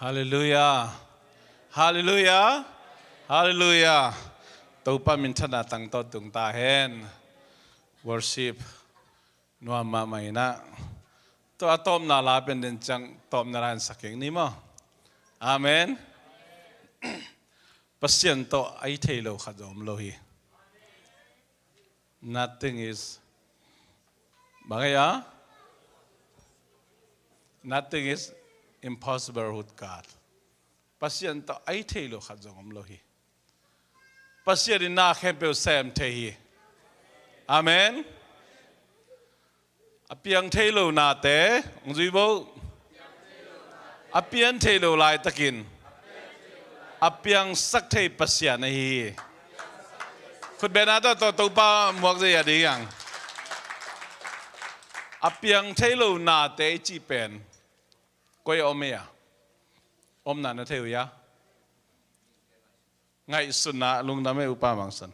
Hallelujah. Hallelujah. Hallelujah. Tau pa min thana tang to tung ta hen. Worship nuama mai na. ตัวตอมนาลาเป็นเดินจังตอมนาลานสักอย่างนี้มั้งอาเมนปัสยันโตไอเทโลขัดจอมโลฮี nothing is บางอย่าง nothing is impossible with God ปัสยันโตไอเทโลขัดจอมโลฮีปัสยันน่าเข้มเปลวแซมเทฮีอาเมนอเปียงเทโลนาเตองจุยโบอเปียงเทโลลายตะกินอเปียงสักเทปัสยันฮีคุณเบนาตัวป้าหมวกเสียดีอย่างอเปียงเทโลนาเตจีเป็นก้อยอมเมียอมนาเทวยะไงสุนัขลุงน้ำไม่อุปามังสัน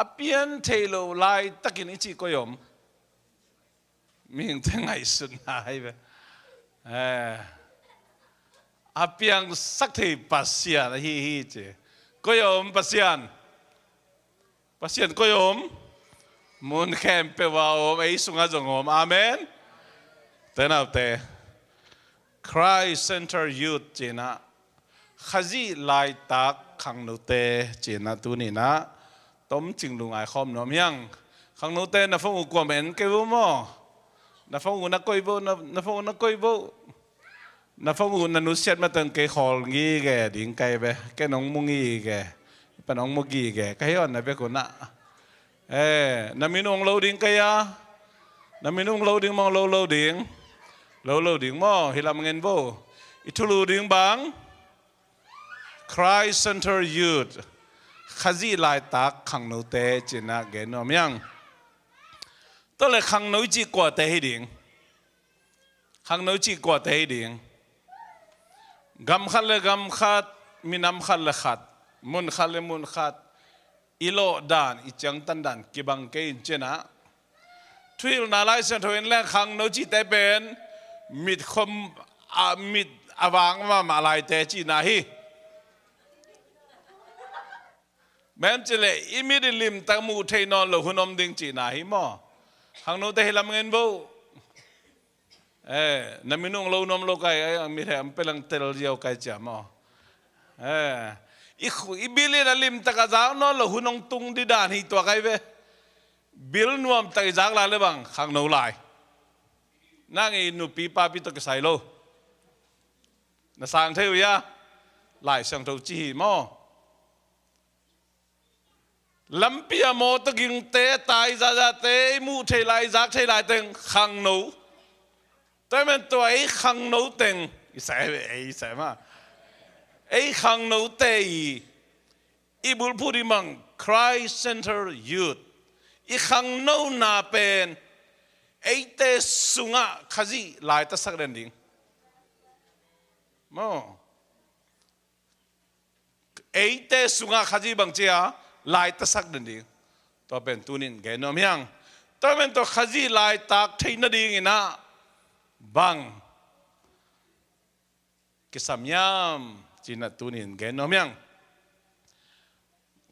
อเปียงเทโลลายตะกินอิจิก้อยอมมีอย่างไงสุนัขไปอเปียงสักเทปัสยันฮีเจก้อยอมปัสยันก้อยอมมุนแคมเปว่าอมไอสุงาจงอมอาเมนแต่น่าเตะ Christ Center Youth เจนะขจีลายตักขังนุเตเจนะตัวนี้นะต้มจิงลุงไอคอมน้อมยังขังนุเตน่าฟงอุกวมเอ็นเกบุโมน่าฟงอุนักก้อยบุน่าฟงอุนักก้อยบุน่าฟงอุนันุเสียดมาตั้งเกยขอลงี้แกดิ่งไกไปแกน้องมุงี้แกเป็นน้องมุกี้แกก็ให้อ่อนนะเพื่อนน่ะน้ามีน้องโลดิ่งไกยะน้ามีน้องโลดิ่งมองโลดิ่งโลดิ่งมองฮิลามเงินโบอิทุลูดิ่งบัง Christ Center Youth ขจีลายตักขังนุเตจินะเกนอมยังตัวเลยขังนุจีกว่าเตให้ดิ่งขังนุจีกว่าเตให้ดิ่งกำขัดเลยกำขัดมีน้ำขัดเลยขัดมุนขัดเลยมุนขัดอิโลดานอิจังตันดานกิบังเกนเจนะทุยนาไลเซนทวินแรกขังนุจีเตเป็นมิดคมมิดอวังว่ามาลายเตจีนาฮีแม้จะเลยอิมิดิลิมตะมูเทนอนหลหุนอมดิงจีนาฮีมอขังนุเตฮิลามเงินบูน้ำมินุงโลนมโลกายมีแถมเป็นลังเตลเดียวกันจ้ะมออีบิลนัลิมตะกะจางนอนหลหุนองตุงดิดานฮีตัวไกเวบิลนวมตะกะจางลาเลบังขังนุลายนั่งอินุปีป้าปิตกใส่โลน่าสังเทวยะหลายสังเทวจีมอลำปียโมตะกิงเตตายซาเตมูเทลายจักเทลายเต็งขังนูแต่มันตัวไอ้ขังนูเต็งอีใส่มาไอ้ขังนูเตอีบุลพูดิมัง Christ Center Youth อีขังนูนาเป็นไอ้เตสุงะขจีลายตะสักเรนดิ้งมอไอ้เตสุงะขจีบังเจียลายตะสักเรนดิ้งตัวเป็นตัวนินแกนอมยังตัวเป็นตัวขจีลายตักเทนดิ้งนะบังกิสามยามจีนัตัวนินแกนอมยัง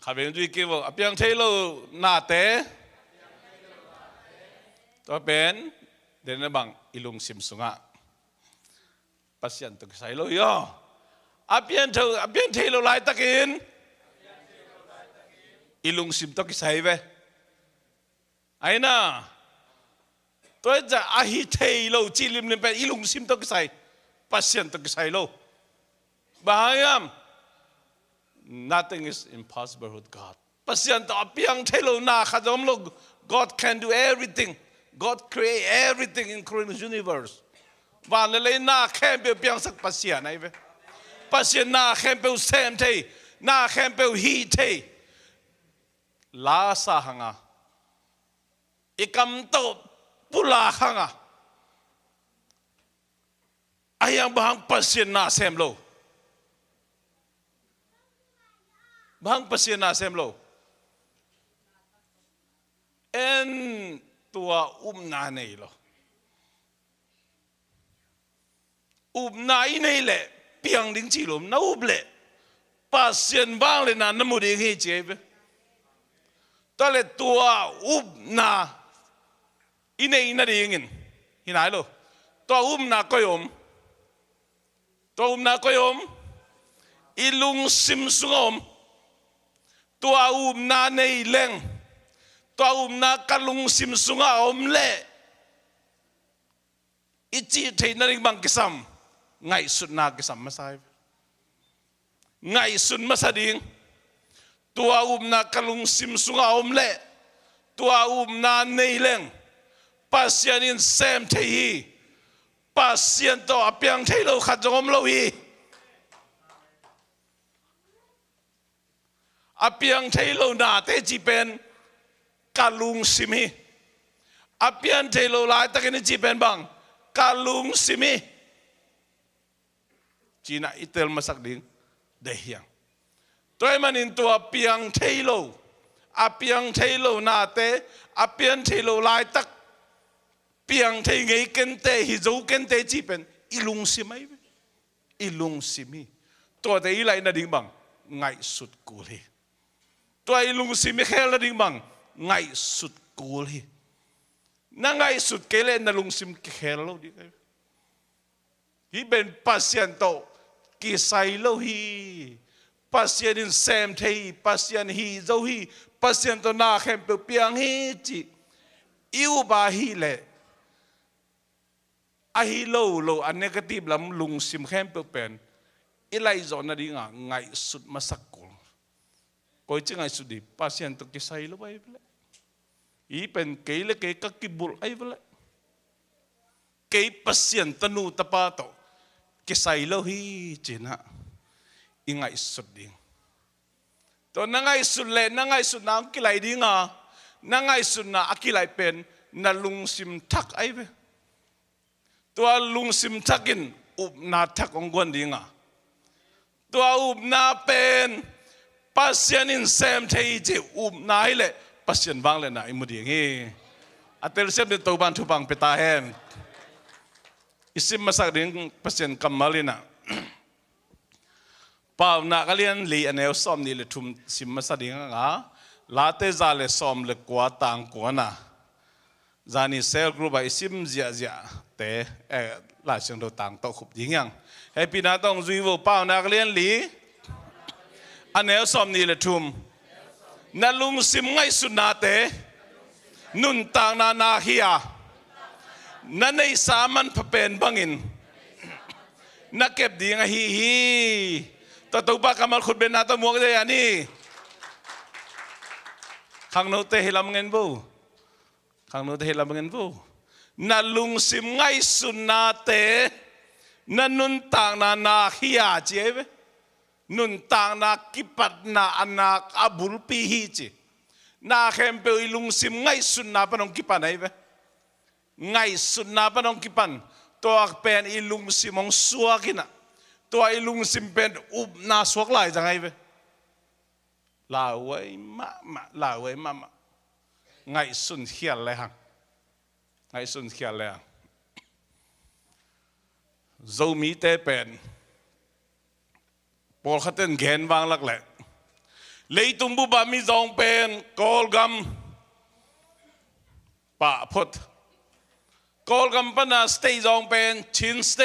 ข้าเป็นตัวกี่ว่าอภิยังเทโลนาเตตัวเป็นเดินบังอิลุงซิมสุงะปัสยันตุกใส่โลยอภิยันเทโลลายตะกินอิลุงซิมตุกใส่เวไอ้น่ะตัวจะอาฮิเทโลจิลิมลิมเป็นอิลุงซิมตุกใส่ปัสยันตุกใส่โลบางอย่าง nothing is impossible with God ปัสยันตุอภิยังเทโลนาขัดอมโล God can do everything God create everything including the universe วันเลยน่าแค่เปลี่ยนสักปัสยาไหนเว้ปัสยาน่าแค่เปลี่ยนเซมเทน่าแค่เปลี่ยนฮีเทลาสาหังอ่ะอีกคำโตปุลาหังอ่ะไอ้ยังบางปัสยาน่าเซมโลบางปัสยาน่าเซมโลตัวนาเนยหรอนาอินเนยแหละเปียงดิ้งจีลมน่าอุบเละปัสยันบางเลยนะน้ำมูดิ้งให้เจ็บตอนเล็ตัวนาอินเนยน่าดิ้งหินไหนหรอ ตัวนาก็ยมตัวนาก็ยมอีลุงซิมสุงอมตัวนาในเล่งตัวนากัลุงซิมสุงอมเล่อีจีเทนริบังกิสัมไงสุดนากิสัมมาใส่ไงสุดมาสดิงตัวนากัลุงซิมสุงอมเล่ตัวนาในเล่งปัสยานินเซมเทีปัสยานตัวเปียงเทโลขัดจงมโลฮีอเปียงเทโลนาเตจิเป็นกาลุงซิมีอเปียงเทโลลายตะกินจิเป็นบังกาลุงซิมีจีน่าอิตาลมาสักดิ้งเดียงตัวมันอินตัวเปียงเทโลอเปียงเทโลนาเตอเปียงเทโลลายตักเปียงเทงไงกันเตฮิโจกันเตจีเป็นอิลุงซิมีอิลุงซิมีตัวเตอีไลนาดิ้งบังไงสุดกูเลยตัวอิลุงซิมีแค่ละดิ้งบังไงสุดกูเลยนั่งไงสุดเกลเลนลุงซิมแค่ละดิ้งฮีเป็นปัสยันโตกิไซโลฮีปัสยันเซมเทฮีปัสยันฮีโจฮีปัสยันโตนาเข้มเปียงฮีจีอิวบาฮีเลอฮิโลอันเนกาทีฟลำลุงซิมเข้มเป็นอีไลจอนาดิ้งไงสุดมาสักกูก็จะไงสุดดีปัสยันโตกิไซโลไปเลยอีเป็นเกลเกกักกิบุลไอ้เวลาเกยปัสยันตนูตะปาโตกิไซโลฮีจีน่ะอีไงสุดดิ้งตัวนั่งไงสุดเลยนั่งไงสุดน้ำกิไลดิ้งนั่งไงสุดน่ะอกิไลเป็นนั่ลุงซิมทักไอ้เวตัวลุงซิมทักินอุบนาทักองกวนดิ้งตัวอุบนาเป็นปัสยันินเซมเทยจีอุบนาให้เลยปัสยันบางเลยนะอิมุดีอย่างงี้อัตเตอร์เซมเดตัวบานทุบังเปตาเฮนอิสิมมาสักดิ้งปัสยันกัมมาลินะป่าวนักเรียนลีอันเอลซ้อมนี่เลยทุ่มสิมมาสักดิ้งลาเตจาเลซ้อมเลยกว่าต่างกว่านะจานี่เซลกรุ๊ปไอซิมเจียแต่ลาเชิงเราต่างโตขุบยิงยังให้พี่น้าต้องจุยวป่าวนักเรียนลีอันเอลซ้อมนี่เลยทุ่มนั่นลุงซิมไงสุดนาเตนุนต่างนาเฮียนั่นในสามัญพเป็นบังอินนักเก็บดีงฮีตัวตุปากำมัลขุดเป็นนาตัวมวกเลยอันนี้ขังโนเตฮิลามเงินบูขังโนเตฮิลามเงินบูนั่นลุงซิมไงสุดนาเตนั่นนุนต่างนาเฮียเจ็บนุนต่างนากิปัดนาอันนาอับุลปีฮีจีนาเข้มเปย์ลุงซิมไงสุดนาปนองกิปันไหนเว้ไงสุดนาปนองกิปันตัวเป็นอีลุงซิมองสัวกินะตัวอีลุงซิมเป็นอุบนาสวกไหลจังไงเว้ลาเว้มาลาเว้มาไงสุนเขียนเลยฮะไงสุนเขียนเลยโจมีเตเป็นพอขัดเต้นแขนวางลักแหละเลยตุ้มบุบามีจองเป็นกอลกัมปะพดกอลกัมปนาสเตย์จองเป็นชินสเต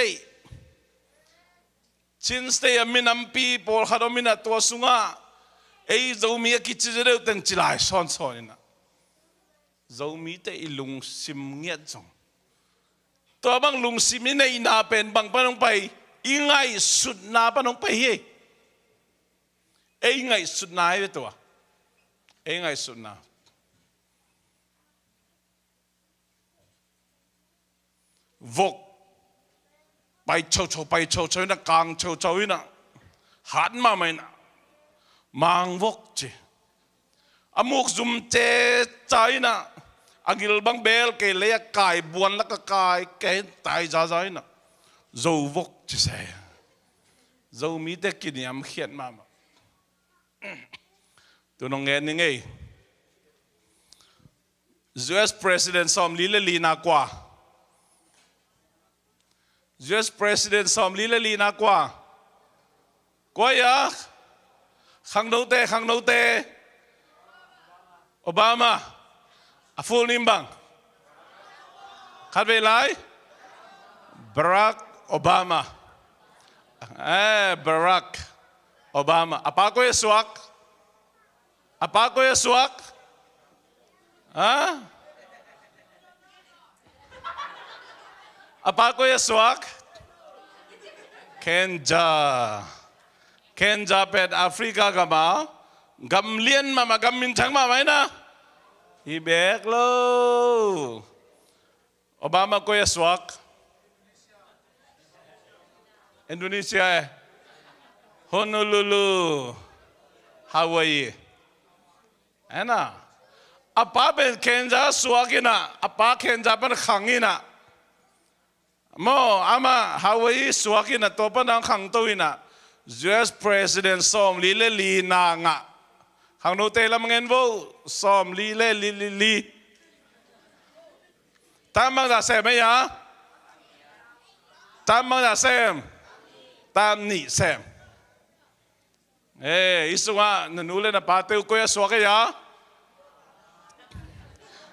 ย์มินัมปีพอขัดมินาตัวสุงาไอ้เจ้ามีกิจเรื่องตั้งจิลายซ้อนนี่นะเจ้ามีแต่ลุงซิมเงียจงตัวบางลุงซิมนี่นาเป็นบางปนองไปอีไงสุดนาปนองไปเฮไอ้ไงสุดนาไอ้ตัวไอ้ไงสุดนาวกไปโชว์ไปโชว์นะกลางโชว์นะหันมาไหมนะมังวกจีอามุกซุ่มเจใจนะอังกิลบังเบลเกลียกายบวนแล้วก็กายเกนตายใจนะโจวกจีเสียโจมีแต่กินยำเขียนมาตัวน้องเงินยังไง US President สอมลีเลลีนากว่า US President สอมลีเลลีนากว่าก็ยาขังโนเตโอบามาฟูลนิมบังขัดเวลา Barack Obama. Barack Obama. Apa ko yaswak? Apa ko yaswak? Ha? Apa ko yaswak? Kenja. Kenja pet Afrika gama. Gam lien ma gam min chang ma mai na. Ibek lo. Obama ko yaswak. Indonesia, Honolulu, Hawaii. Ena, apa ben Kenja suagina, apa Kenja ben khangina. Mo ama Hawaii suagina topa nang khang toina. US President som lile li na nga. Khang no te lam ngen vo som lile li. Tamang da sem ya. Tamang da sem. Tam ni sem. Isu nga nanule na pate ko ya swak ya.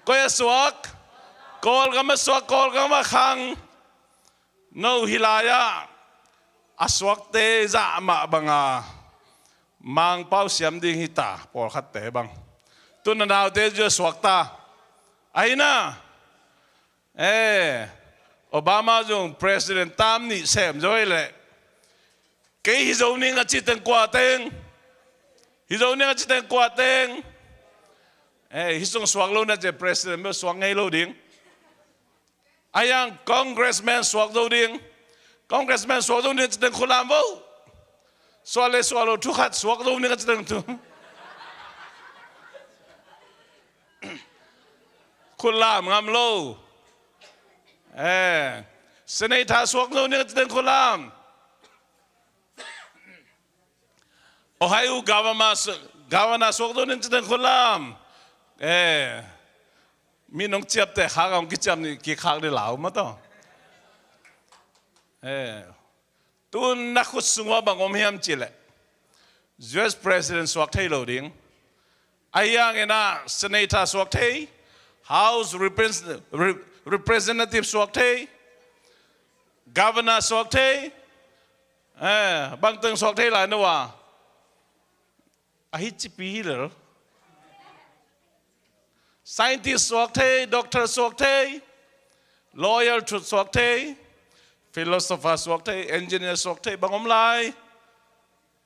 Ko ya swak. Kol ka ma khang. No hilaya. Aswak te za ma banga. Mang pau siam ding hita por khat te bang. Tu na naw te jo swak ta. Ai na. Obama jong president tam ni sem joy le. Cái hi dấu nên là chỉ tên qua tên, hi dấu nên là chỉ tên qua tên, hi sung swag lâu na je president mới swag ngay lâu điên, ayang congressman swag lâu điên, congressman swag lâu điên chỉ tên khulam vô, swag lê swag lâu thu khát swag lâu nên là chỉ tên thu, khulam ngam lâu, senator swag lâu nên là chỉ tên khulam. Ohio governor swak do nin chiten khulam. Mi nong chiap te khak ang kicham ni ki khak de law ma to. Tun na khut sungwa bang om hiam chile. US president swak thai lo ding. Ayang ena senator swak thai, house representative swak thai, governor swak thai. Bang teng swak thai la no wa. Ahit chipi lor. Scientist swak thai, doctor swak thai, lawyer swak thai, philosopher swak thai, engineer swak thai bangom lai.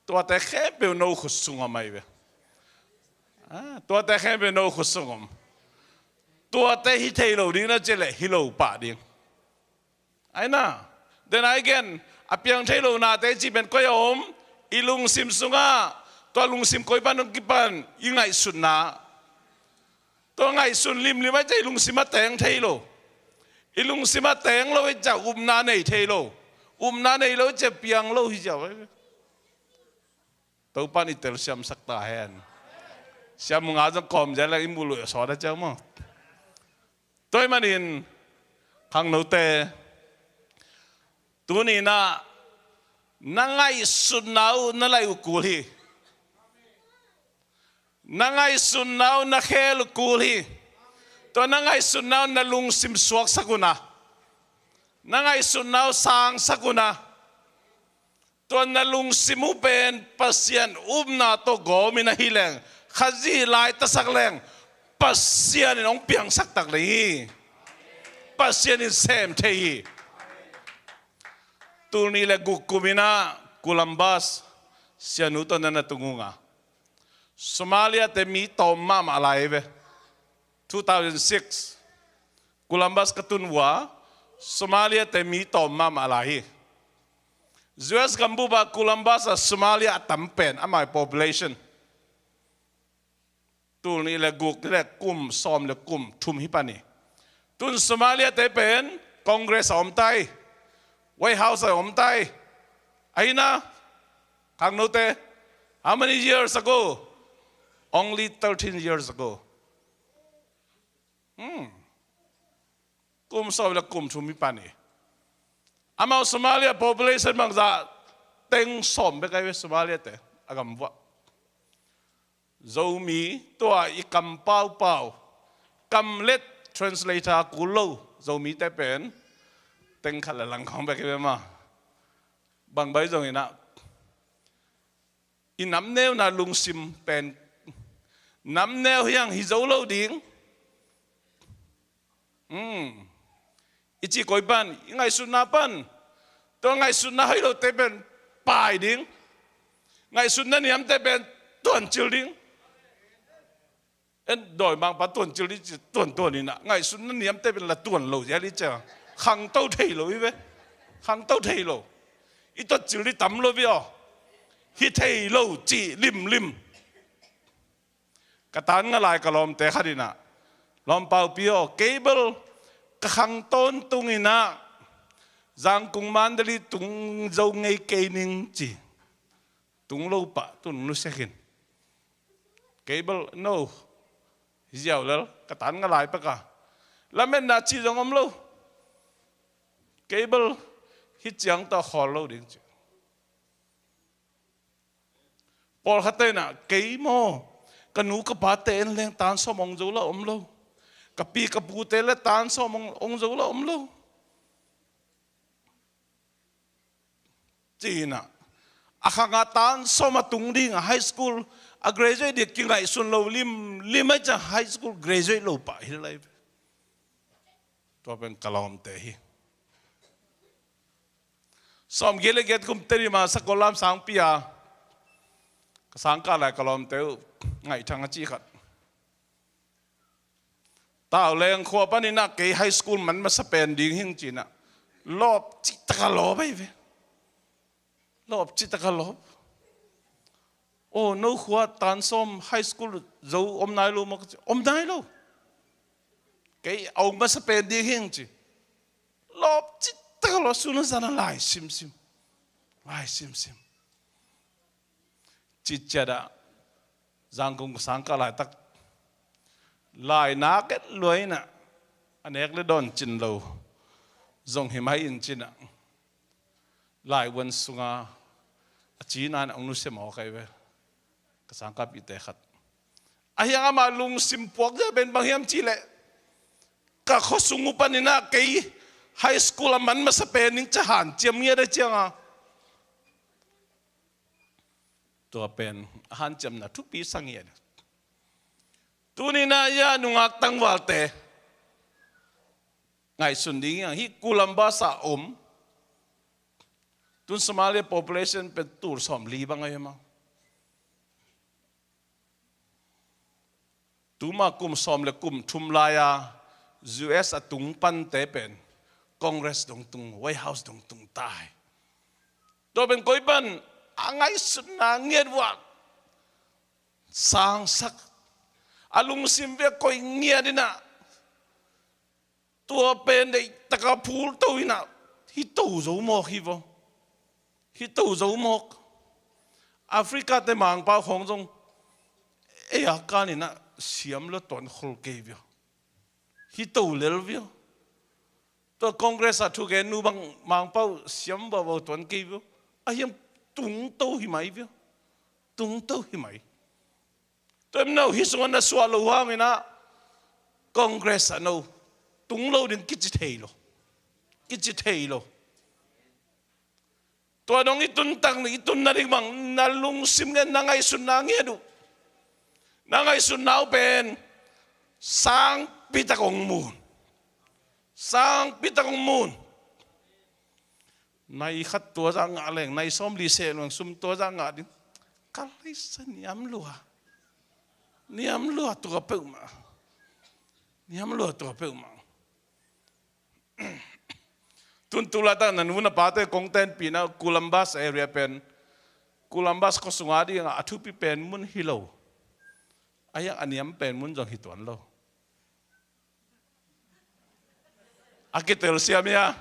Tua te khe pe no khusungam mai ve. Tua te khe pe no khusungam. Tua te hi thai lo ding na chele hi lo pa ding. Ai na. Then again, apiang thai lo na te chi ben ko yom ilung sim sunga. Tua lung sim koi pan kipan ingai sun na. Tua ngai sun lim ai chai lung sim teng thei lo. Ilung sim teng lo cha na nei thei lo. Na nei lo che piang lo hi jaw. Tau pan itel siam sakta hen. Siam nga jang kom ja la imulu so da cha mo. Toi manin khang no te. Tu ni na ngai sun nau na lai ukul hi. Nangai sunnaw na khel kulhi to nangai sunnaw na lung sim suak sakuna nangai sunnaw sang sakuna to na lung simu pen pasien na to gomina hileng khazi lai ta sakleng pasien ong piang sak tak le pasien in sem thei turni le gukumina Columbus sianu to na tungunga Somalia te mi tom mam alive 2006 Columbus katunwa Somalia te mi tom mam alive US gambuba Columbus Somalia tampen amai population tul ni le guk le kum som le kum thum hipani tun Somalia te pen Congress om tai White House om tai aina kang no te how many years ago Only 13 years ago. Kum so la kum thumi pani. Amao Somalia population mangza teng som be kai Somalia te agam wa. Zomi toa ikam pau kam let translator kulo zomi te pen tên khát là lăng không biết cái mà bằng bây giờ nè in nắm neo na lung sim pen nắm neo hiang hi dấu lâu điếng ít chỉ coi ban ngay xuân na ban tôi ngay xuân na hay lâu tê bên bài điếng ngay xuân na niệm tê bên tuần chiều điếng em đòi mang bắt tuần chiều đi tuần đi nè ngày xuân nó niệm tê bên là tuần lâu giá đi chờ hàng tàu thầy lâu vậy hàng tàu thầy lâu ít tuần chiều đi tắm lâu vậy hi thầy lâu chỉ lim cái tán nga lại cái lom tê khát đi nè lom Paupi cable cái hàng tôn tung đi nè giang cung man đi tung dâu ngay cây nín chỉ tung lâu pa tung lâu second cable no giàu lắm, cái tán cái lại bác à, làm bên nào chỉ dùng lâu, cable hít chẳng tao khó lâu đến chứ, bỏ hết tên à, cái mò, cái nụ cái bát tên lên tán so mong dấu là lâu, cái pi cái bù tên lên tán so mong dấu là lâu, chỉ nè, khang tán so mà tung đi ở high school. A graduate đi kinh lại xuân lâu lim ấy chẳng high school graduate lâu pa hi lại tôi bên kalom te hi som gele get kum teri ma sakolam sang pia sang ka lại kalom te ngày thang chi khat tao leng kho pa ni na ke high school man ma sapen ding hing chi na lop chi ta lo bai ve lop chi ta lo no khua tan som high school dấu nai lo mà nai lo cái ông mà sắp đi hiền chứ lop chỉ ta lo suy nó ra lại sim chỉ chết đã giang công sáng cả lại tắc lại ná cái lưới nè anh ấy lấy đòn chín lâu dùng hiểm hay in chín nè lại quân sunga chỉ nan ông nuôi xem họ cái về kasangkap ite khat ayang ama lung simpuak ja ben banghiam chile ka khosungu panina kei high school man ma sa pening chahan chiam nge da chianga to pen han cham na thupi sangye tunina ya nungak tangwalte ngai sunding yang hi Columbus sa tun Somalia population pe tur som li bangay ma tuma kum som le kum thum laya US atung pan te pen Congress dong tung White House dong tung tai to ben koi ban angai sunna nghiet wa sang sak alung sim ve koi ngia dina tua pen de taka phul to ina hi to zo mo hi vo hi to zo mo Africa te mang pa khong jong e ya ka ni na siam lo ton khol ke vio hi to lel vio to Congress a thu ge nu bang mang pau siam ba bo ton ke vio a yam tung to hi mai vio tung to hi mai to em no hi song na swalo wa mi na Congress a no tung lo din kit thei lo to dong itun tang ni itun na ring mang nalung sim nge nangai sun na nge du nangai sun nau pen sang pitakong moon nai khat tua ra nga leng nai som li se long sum tua ra nga din kalai san niam lua tu ka pe ma niam lua tu ka pe ma tun tulata nanuna pate content pina Columbus area pen Columbus ko sungadi nga athupi pen mun hilo aya aniam pen mun jong hituan lo akitel siamia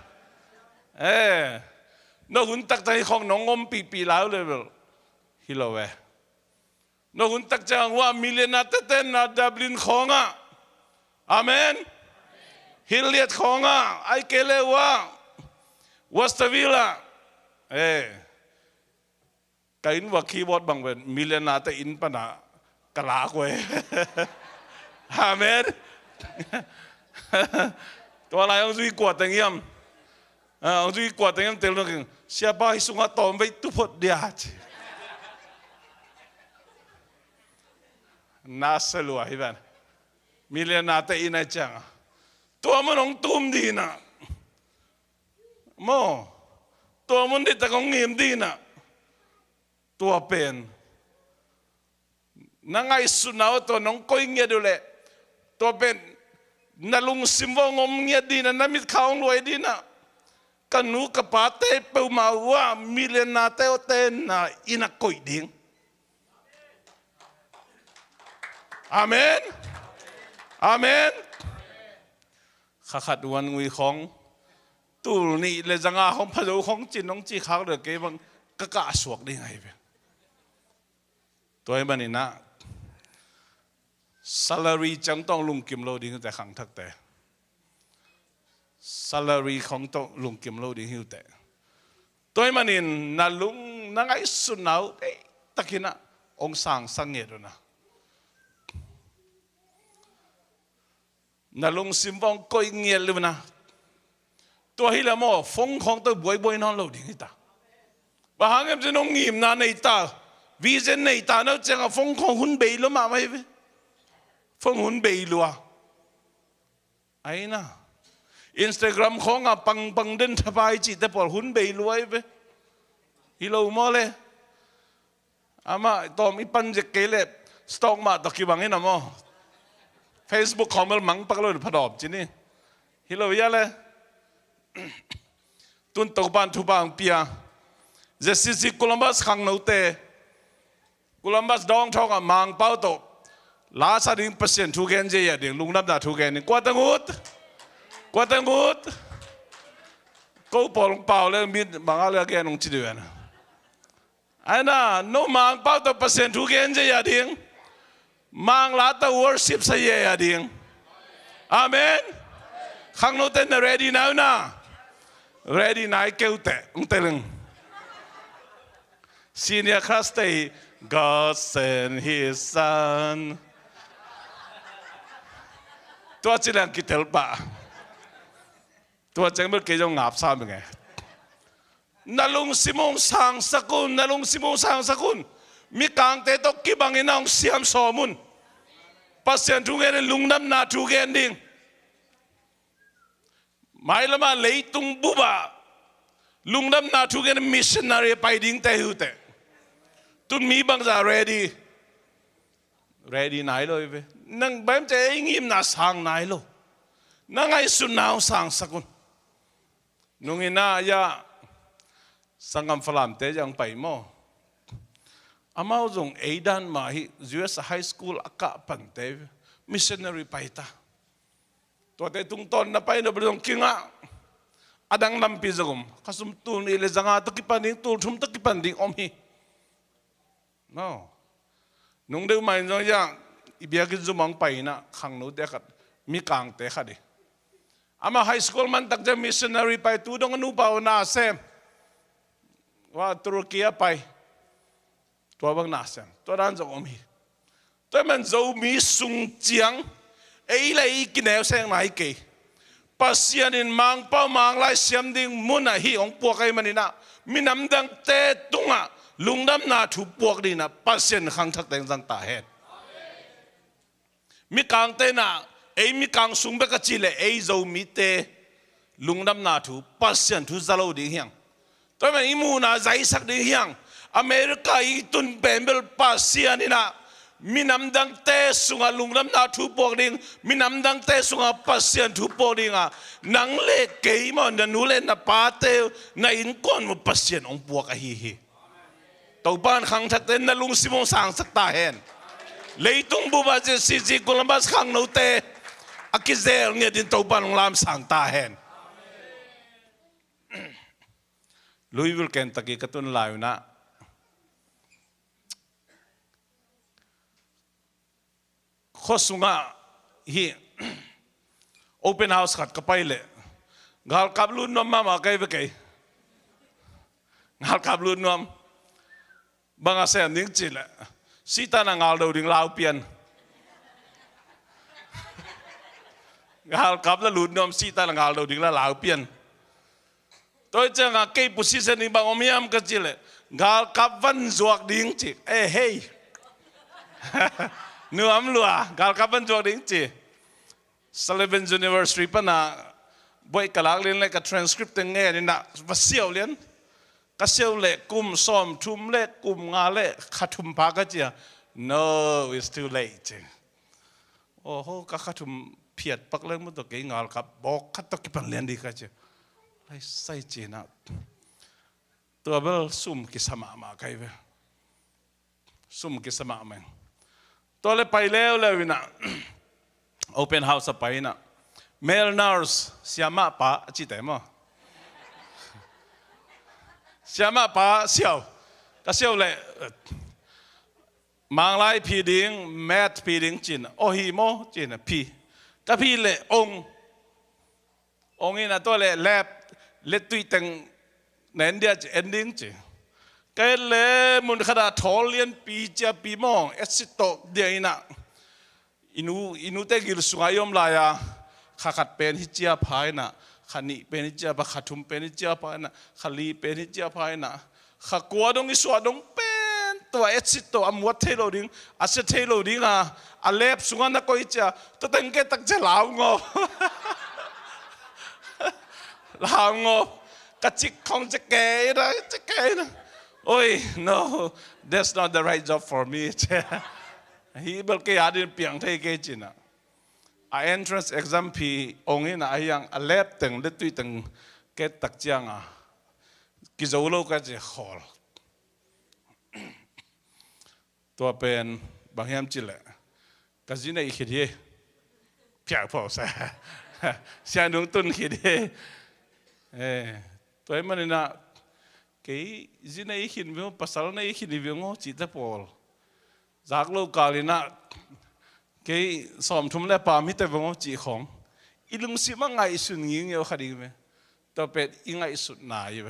no hun tak tai khong nongom pi lao level hilo we no hun tak chang wa millionaire ten na Dublin khonga amen hiliat khonga ai kele wa Wastavila kain wa keyboard bang ben millionaire te in pana kala ko amen to la yong zui ko tang yam ông duy quạt tiếng tiếng nó kêu xe bay xuống ngã tôm với tu phật địa na selua hi ban million na te ina chang tua mon ông tum đi na mo tua mon đi ta công nghiêm đi na tua pen na ngai sunao to nong koi nghe được lệ tua pen na lung simvo ngom nghe đi na namit kaung luai đi na kanu kapate pe mawa million na te o ten na ina koi ding amen amen khátวันงุยของตูนี่เลยจังอาของพระเจ้าของจินน้องจีขาวเด็กเก็บังกะสวกได้ไงเว้ยตัวไอ้บันนี่นะ salary จังต้องลุงกิมโลดิ้งแต่ขังทักแต่ salary ของต้องลุงกิมโลดิ้งหิวแต่ตัวไอ้บันนี่น่าลุงนั่งไอ้สุนเอาตะกี้นะองค์สั่งสังเกตดูนะน่าลงซิมฟองก็เงียบเลยนะตัวฮิลามอฟงของตัวบวยนอนเราดิ้งตาบางครั้งจะน้องงิมนาในตาวิเศษในตาเนาะจะฟงของหุ่นเบย์ลมาไม่เว้ฟงหุ่นเบย์ลัวไอ้น่ะอินสตาแกรมของปังเดินสบายจิตแต่พอหุ่นเบย์ลัวไอ้เว้ฮิลามอเลยอามาตอมีปันจะเกลี่ยสต็อกมาตะกี้บางนี่นะมอFacebook คอมเมลมังปักเลยพดอบจีนี่ฮิโลวิยาเลยตุนตกบ้านทุบางเปียเจสซี่โคลัมบัสขังนูเตโคลัมบัสดองทองมังเป้าโตลาซาดิงเปอร์เซ็นต์ทุกเกนเจียดิ่งลุงนับดาทุกเกนกวาดงูดกูปอลงเป้าเลยมีบางอะไรแกนงจีเดือนไอ้น่ะโนมังเป้าโตเปอร์เซ็นต์ทุกเกนเจียดิ่งมังลาตา worship เสียดิ่งอาเมนข้างโน้นเต้น ready now นะ ready ไหนเกี่ยวแต่เตลึง senior class day God sent His Son ตัวจีนกิเทลปะตัวจังเมื่อกี้จะงับซ้ำยังไงนาลุงซิมงสังสกุลนาลุงซิมงสังสกุลมีกางเตตกิบังอินังเสียมสมุนปัสยันทุกเงินลุงน้ำนาทุกเงินดิ่งหมายละมาเลยตุงบุบะลุงน้ำนาทุกเงินมิชชันนารีไปดิ่งแต่หิวแต่ตุนมีบางจะ ready ไหนเลยเว้ยนั่งแบบจะเองยิ้มน่าสังไหนโลนั่งไอ้สุนาวสังสกุลนุ่งอิน่ายาสังกัมฝรั่งเตยังไปมั่วอามาจงเอดันมาฮิ US High School อากาปันเตว missionary ไปตาตัวเตตุงตอนนับไปนับเรื่องกิงอ่ะอดังลำปีจงข้าสมตูนี่เลยจังอาตะกี้ปันดิ่งตูทุ่มตะกี้ปันดิ่งอมฮีน้อนุ่งเดือดไม่จงยังอีเบียกินจุมังไปนะขังนู้เด็กมีกางเตะขัดดิอามา High School มันตักจะ missionary ไปตูดงนูเปล่านาเซมว่าตุรกีไปตัวบางนาเซมตัวนั้นจะอมฮีตัวมันจะมีสุงเจียงไอ้เลยกินแนวเสียงไหนเกี่ยปัสยานินมังเป้ามังไล่เสียมดิ่งมุนอ่ะฮีของพวกไอ้มันนี่นะมีน้ำดังเตะตุงอ่ะลุงน้ำนาถูกพวกนี่นะปัสยานขังทักแดงจังตาเห็ดมีกางเตน่ะไอ้มีกางสุงเบกจิเลไอ้จะมีเตลุงน้ำนาถูกปัสยานถูกจะเล่าดิ่งเฮียงตัวมันอิมูน่ะใจสักดิ่งเฮียงอเมริกาอีตุนเป็นเบลปัสยานินะมีน้ำดังเตะสุงาลุงน้ำนาถูกปวกดิ่งมีน้ำดังเตะสุงาปัสยานถูกปวกดิ่งอ่ะนังเล็กเกย์มันจะนูเล่นน่ะปาเตในอินก้อนมันปัสยานองปวกอะฮีตัวบ้านขังทัดเต้นนั่นลุงซิมงสังสักตาเห็นเลยตุงบุบาเจซีจีโคลัมบัสขังโนเตอากิเซลเนี่ยดินตัวบ้านลงลามสังตาเห็นลุยวิลเคนตะกี้กระตุ้นลายนะข้อสุงะฮีโอเปนเฮาส์ขัดกระไปเลยงาลกับลุนนอมมามาไกลไปไกลงาลกับลุนนอมบางอาเซียนดิ้งจิละสีตานางาลดูดิ้งลาวเปียนงาลกับแล้วลุนนอมสีตานางาลดูดิ้งลาวเปียน tôi chẳng à cái position đi bằng omiam cái gì lệ gal cặp văn ruột điếng chị hey nửa âm lúa gal cặp văn ruột điếng chị Sullivan University pa na boy kalak lin le ka transcript nghe ni na va siêu liền ka siêu le kum som thum le kum nga le khathum pa ka chia no it's too late oh ka khathum phiat pak le mu to ke ngal ka bok khat to ki pan len di ka chia ai sai chi na to bel sum ki sama ma kai ve sum ki sama ma to le pai le wina open house pa ina male nurse siama pa chi te mo siama pa siao ka siao le mang lai pi ding mat pi ding chin o hi mo chin pi ka pi le ong ina to le lab le tui teng nen dia ending chi cái le mun khada tholian pi cha pi mo exito dia ina inu te gil sungayom la ya khakat pen hi chia phai na khani pen hi chia ba khathum pen hi chia phai na khali pen hi chia phai na khakwa dong i swa dong pen to exito amwat thelo ding ase thelo ding a lep sunga na koi cha to teng ke tak che lao ngo lao ngo ka chik khong che ke na oi no that's not the right job for me hi bel ke adin piang thei ke china a entrance exam pi ongin a yang a lep teng le tui teng ke tak chiang a ki zo lo ka che khol to pen banghiam chile ka zina I khidie pya pho sa sia nung tun khidie toy manina ke zina I khin veo pasal na I khin veo ngo chi ta pol giác lâu kalina cái xóm thum le pa mi te vong chi khong ilung si ma ngai sun nging yo khadi me to pet ingai sut na yi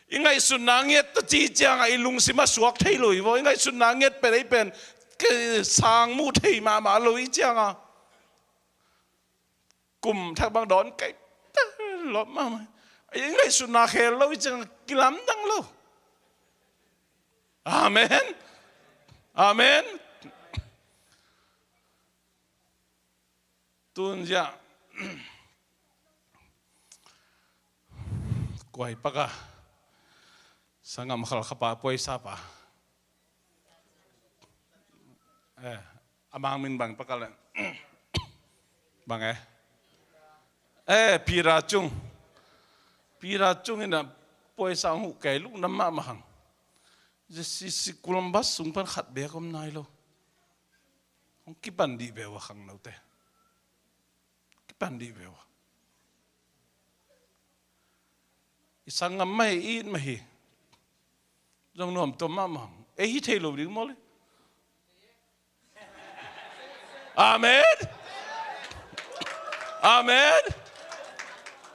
ingai sun na nget to chi chang ai lung si ma suak thei loi bo ingai sun na nget pe ei pen ke sang mu thei ma loi chang a kum thak bang don kai lop ma ingai sun na khel loi chang kilam dang lo amen amen tun ja quay paka sangam khal khapa poisa pa amang min bang pakal bang pira chung ina poisa hu kai lu namma mahang zcccolumbus sungpan khat be kom nai lo hong ki pan di be wa khang no te ki pan di be wa isangam mai in mahi jong nom to mamang hi thelo ring mole amen amen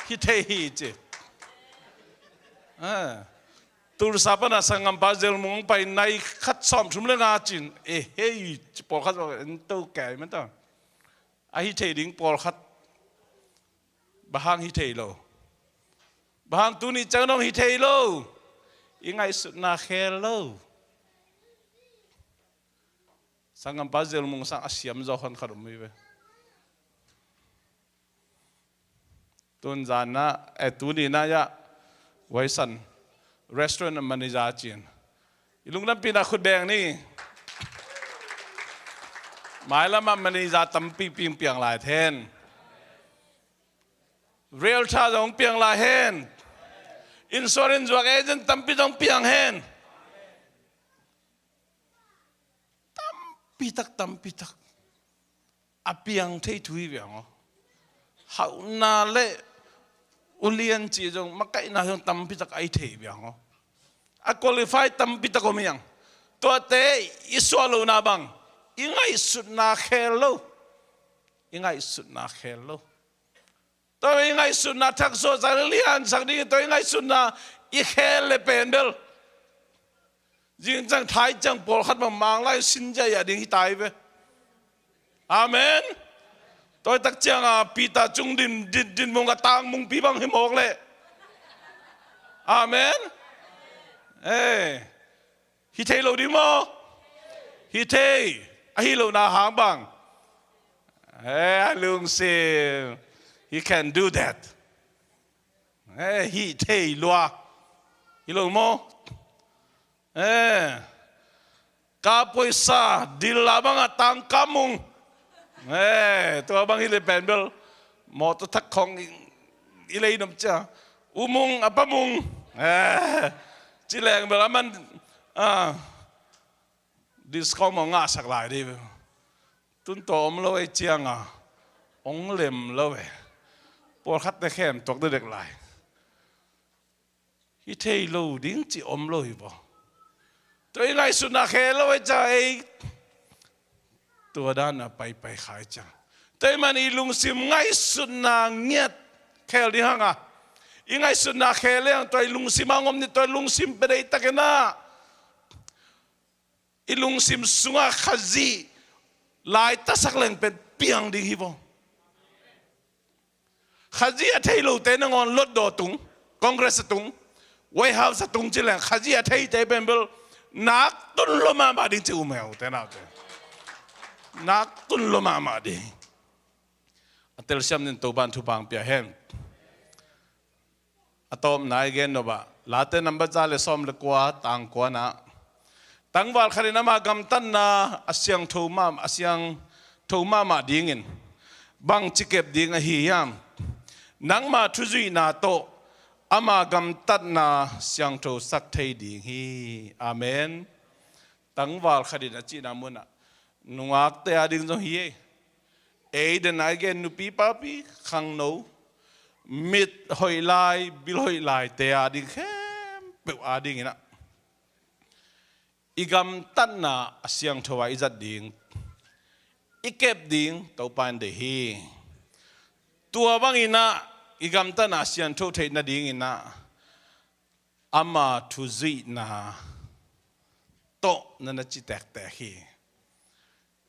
hi thei hi che tur sapana sangam bazel mong pai nai khat som thum le nga chin hey por khat to kai man ta a hi thei ding por khat bahang hi thei lo bahang tu ni chang nong hi thei lo ingai sut na khel lo sangam bazel mong sang asiam zo khan kharum mi be tun jana tu ni na ya waisan restaurant manager chin ilung lam pina khut beng ni mai lama manager tampi ping piang lai then real cha dong piang lai hen insurance wak agent tampi dong piang hen tampi tak apiang thei thui biang hau na le ulian chi jong makai na jong tampi tak ai thei biang a qualify tampi tak ko miang to te iswalo na bang ingai sut na khelo to ingai sut na thak so zalian sang ding to ingai sut na I khel le pendel jing chang thai chang por khat mang lai sin ja ya ding tai ve amen tôi tắc chang pita chung din mong tang mong pi bang himok le Amen. Ê, hi thấy lâu đi mò, hi thấy, hi lâu na hàng bằng. Ê, lương xem, he can do that. Ê, hi thấy loa, hi lâu mò. Ê, cả pой사 dilabang atang kamung. Ê, tôi bang hi le penbel, mò tôi thắc không ilay nằm cha, umung apa mung. Ê, chỉ là bela man discount mà ngã sạc lại đi, tuân tóm lâu ấy chiang à, ông lem lâu ấy, bỏ khát để khen toạc được lại, khi thấy lâu điên chỉ lâu ấy bỏ, tôi lại xuân na khen lâu ấy cha ấy, tôi đã na bay khai cha, tôi mà đi lung sim ngay xuân na nghiệt khen đi hăng à. Ingay sunna kheleng toy lungsim angom ni toy lungsim bedai takena ilungsim sunga khazi lai tasak leng pen piang ding hivo khazi athei lo te ngon lot do tung congress tung white house tung chileng khazi athei te pen bel nak tun lo ma ding chi umel te na te nak tun lo ma ding atel siam nin to ban thu bang pia hen atom na again no ba late number cha le som le kwa tang kwa na tangwal khari na ma gam tan na asyang thoma ma dingin bang chikep ding a hi yam nang ma thuzui na to ama gam tan na syang tho sak thei ding hi amen tangwal khari na chi na muna nuak te ading zo hi e den again nu pi papi khang no mít hồi lai bil hồi lai te ading khem pe ading ina igam tan na asyang thawai zat ding ikep ding to pan de hi tua bang ina igam tan asyang tho thei na ding ina ama thu zi na to na chi tek te hi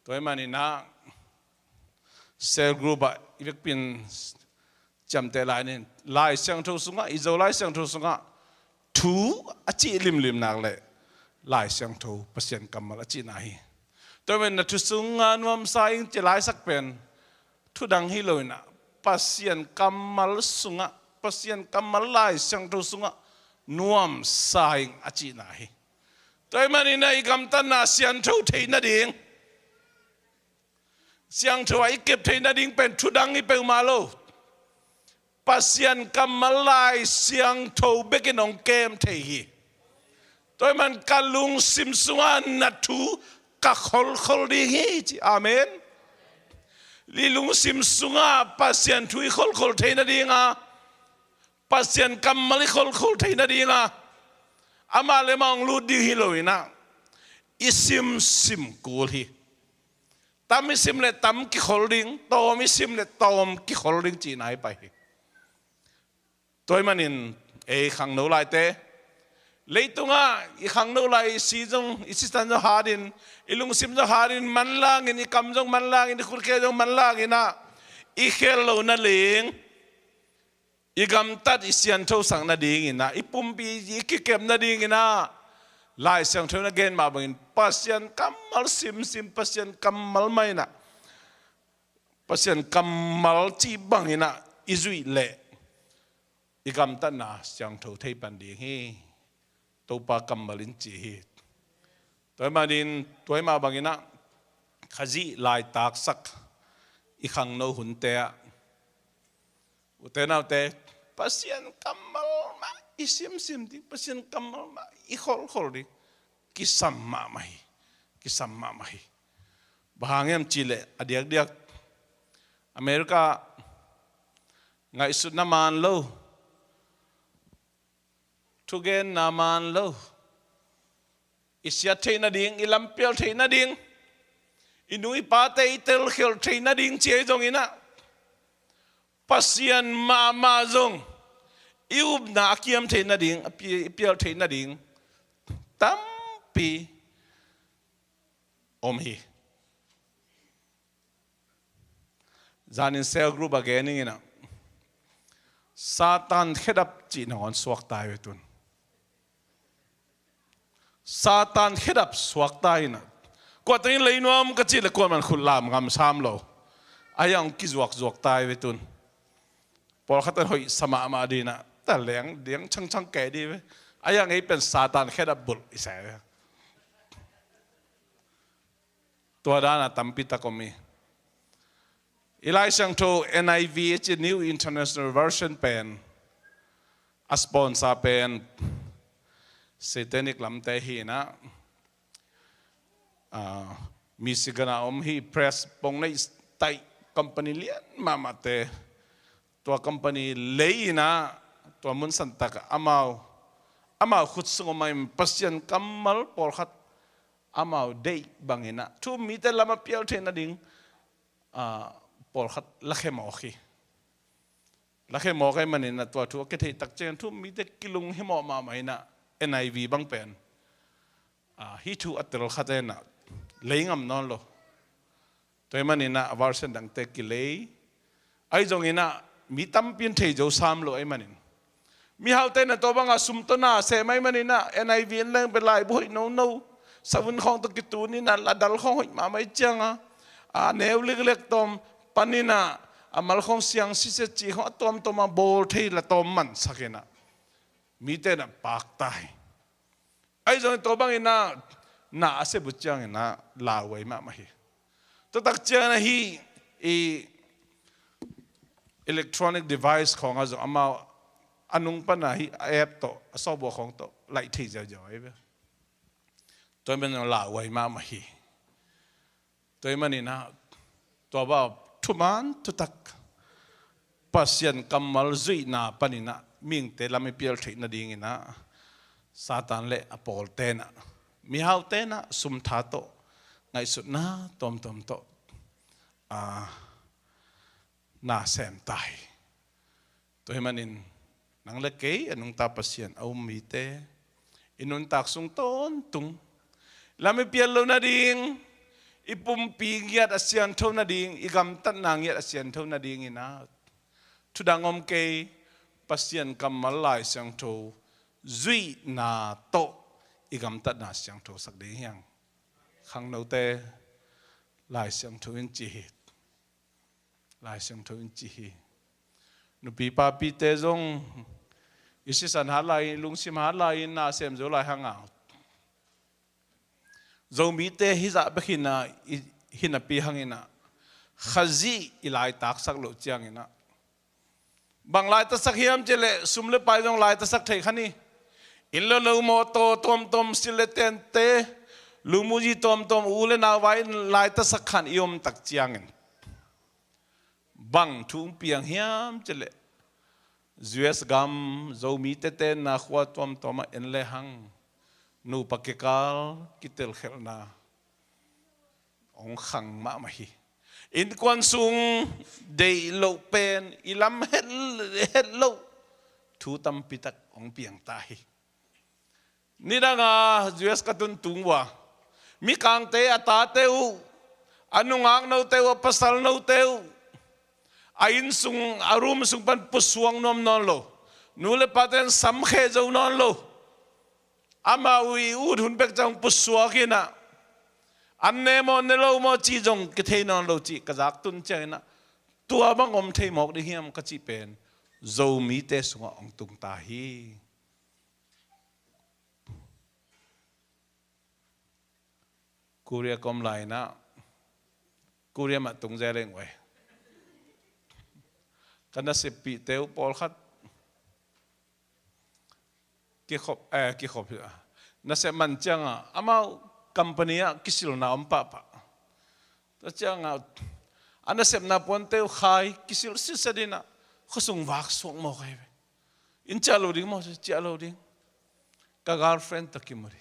toy manina cell group a ivek pin chăm te lại nên lại sang thâu sunga izo lại sang thâu sunga thu achi lim nak le lại sang thâu pasien kamal achi nahi tôi mình là thu sunga nuam sai chỉ lại sắc pen thu đằng hi loi na pasien kamal sunga pasien kamal lại sang thâu sunga nuam sai achi nahi tôi mình này cầm tan na sang thâu thấy na ding sang thâu ai kịp thấy na ding pen thu đằng hi pe malo pasien kamalai siang thâu bekin ong kem thei hi toy man kalung sim sunga na thu ka khol di hi chi amen li lung sim sunga pasien thui khol thei na dinga pasien kamali khol thei na dinga ama le mong lu di hi loina isim sim kul hi tam sim le tam ki khol ding tom sim le tom ki khol ding chi nai pai tôi mà nhìn khang nấu lại thế lấy tung à khang nấu lại si trong assistant cho hadin ilung sim cho hadin man lang ini kam trong man lang ini kurke trong man lang ina khelo na ling gam tat isian thâu sang na ding ina pumpi kikem na ding ina lai sang thâu na gen ma bangin pasien kamal sim pasien kamal mai na pasien kamal chi bang ina izui le igam tan na siang thâu thei pan ding hi to pa kamalin chi hi toy manin toy ma bangina khazi lai tak sak i khang no hun te ute na te pasien kamal ma isim ding pasien kamal ma i khol di kisam ma mai bahangem chile adiak Amerika ngai sut na man lo Tugen naman lo isya thei na ding ilampial thei na ding inui pate itel khel thei na ding che jong ina pasien ma jong iub na kiam thei na ding pial thei na ding tampi hi zanin cell group again ina Satan khedap chi na on suak tai we tun Satan khedap suak tai na kwa tin leinom ka chi le kon man khul lam ngam sam lo ayang ki zuak tai ve tun por khatan hoi sama ma di na ta leng chang ke di ve ayang ei pen Satan khedap bul isa tua dana tampi ta komi ilai sang to NIV it's a New International Version pen a sponsor pen satanic lam te hi na mi sigana hi press pong nei tai company lian mama te tua company lei na tua mun santaka amau khut sung mai pasien kamal por khat amau dei bangina tu mi te lama pial the na ding por khat lakhe mo kai manin na tua tu ke thei tak chen tu mi te kilung hi mo ma mai na NIV bang pen hi tu atel khatena leingam non lo toy manina version dang te kilei ai jong ina mi tam pin thei jo sam lo ai manin mi halte na to banga sum to na se mai manina NIV leng be lai boi no savun khong to kitu ni na ladal khong hoi ma mai changa neu lek tom panina amal khong siang si se chi ho tom ma bol thei la tom man sakena mi te na pak tai ai jong to bang ina na ase bu chang ina la wei ma hi to tak chang hi electronic device khong a zo ama anung pa na hi app to so bo khong to lai thei ja jo ai be to men la wei ma hi to man ina to ba thuman tu tak pasien kamal zui na panina ming te lami pial thei na ding ina Satan le apol tena mi hau tena sum tha to ngai sut na tom to na sem tai to himanin nang le ke anung ta pasien au mi te inun tak sung ton tung lami pial lo na ding ipum pi ngiat asian tho na ding igam tan na ngiat asian tho na ding ina thudangom ke pasien kamal lai sang tho zui na to igam tat na siang tho sak ding hiang khang no te lai siang tho in chi hi nu pi pa pi te zong isi san ha lai lung sim ha lai na sem zo lai hang out zo mi te hi za bekhina hina pi hangina khazi ilai tak sak lo chiang ina bang lai ta sak hiam chele sumle pai jong lai ta sak thei khani in lo mo to tom sile ten te lumuji tom ule na wai lai ta sak khan iom tak chiang en bang thung piang hiam chele US gam zo mi te ten na khwa tom en le hang nu pakekal kitel khelna ong khang ma hi in kwan sung dei lo pen ilam het lo thu tam pitak ong piang tai ni danga US katun tungwa mi kang te ata teu anungang no teu pasal no teu ain sung arum sung pan pusuang nom non lo nule paten sam khe zo non lo ama ui udhun bek jang pusua kina anne mo ne lo mo chi jong ke thei non lo chi kazak tun chena tua bang om thei mok de hiam ka chi pen zo mi te sunga ong tung ta hi Korea kom lai na Korea ma tung ja leng we kana se pi teu pol khat ki khop na se man changa amau company a kisil na om pa ta changa ana se na pon teu khai kisil si sadina khosung wak song mo kai in chalo ding mo chalo ding ka girlfriend takimori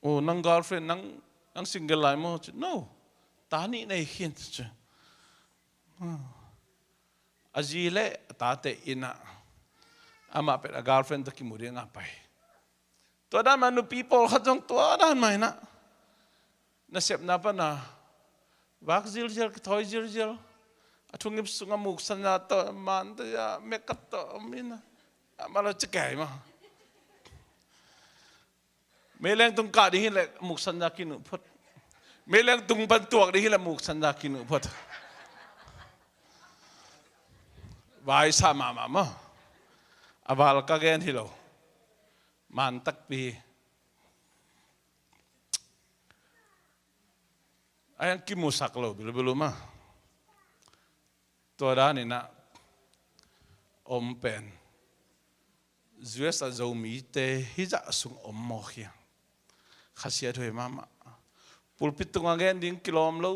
o nang girlfriend nang single lai mo no tani nei hin chu azile tate ina ama pe girlfriend takimori nga pai to dan manu people khatong to dan mai na sep na pa na wak zil thoi zil athungip sunga muk sana to man ta makeup to mina amalo chikai ma mấy leng tung cả đi hi lại mục sanh ra kinh phật mấy leng tung ban tuộc đi hi lại mục sanh ra kinh phật vài sa mà aval ka gen hi lo man tak pi ayan ki musak lo bilu ma to da ni na om pen zues a zo mi te hi za sung om mo khia khasia thoi mama pulpit tung again ding kilom lo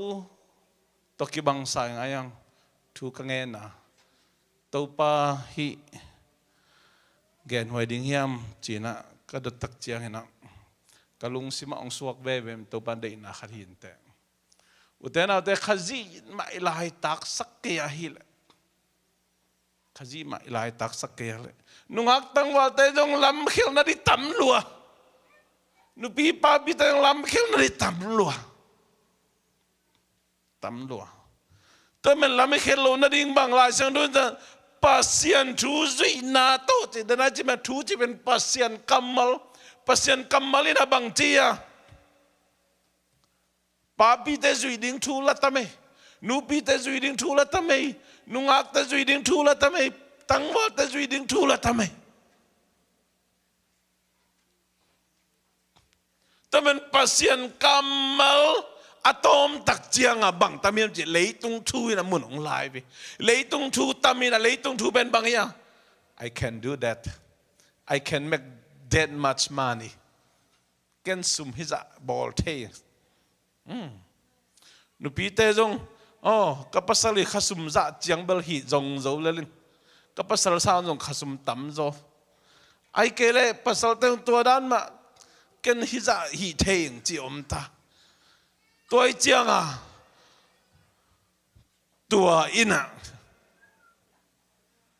to ki bang sang ayang thu ka nge na to pa hi gen hoi ding hiam china ka dot tak chiang hena kalung sima ong suak ve vem to pan dei na khat hin te utena te khazi ma ilai tak sak ke hi le khazi ma ilai tak sak ke le nungak tang wal te jong lam khil na di tam lua nu pi pa bi te jong lam khil na di tam lua to men lam khil lo na ding bang lai sang do pasien thu zui na to ti da na chi ma thu chi ben pasien kamal ina bang chia pa pi te zui ding thu la tame nu pi te zui ding thu la tame nungak te zui ding thu la tame tang wa te zui ding thu la tame tamen pasien kamal atom tak chiang a bang tamiem chi leitung thu ina mun ong lai bi leitung thu tamina leitung thu ben bang ya I can do that I can make that much money can sum his ball te nu pi te jong kapasali khasum za chiang bel hi jong zo lelin kapasal sa jong khasum tam zo ai kele pasal te to dan ma ken hi za hi theng chi om ta tôi chiang à tua ina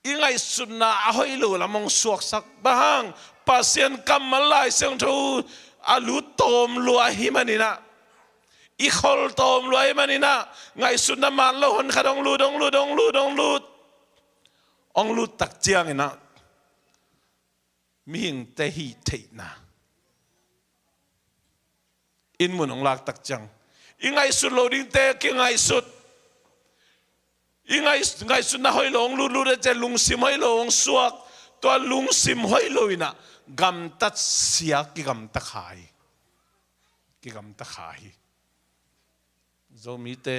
ingai sunna ahoi lu lamong suak sak bahang pasien kamalai seng thu alu tom lua himanina i khol tom lua himanina ngai sunna man lo hon khadong lu ong lu tak chiang ina ming te hi thei na in mun ong lak tak chiang ingai sut loading te ki ngai sut ingai sut na hoi long lu de che lung sim hoi long suak to lung sim hoi lo ina gam tat sia ki gam ta khai zo mi te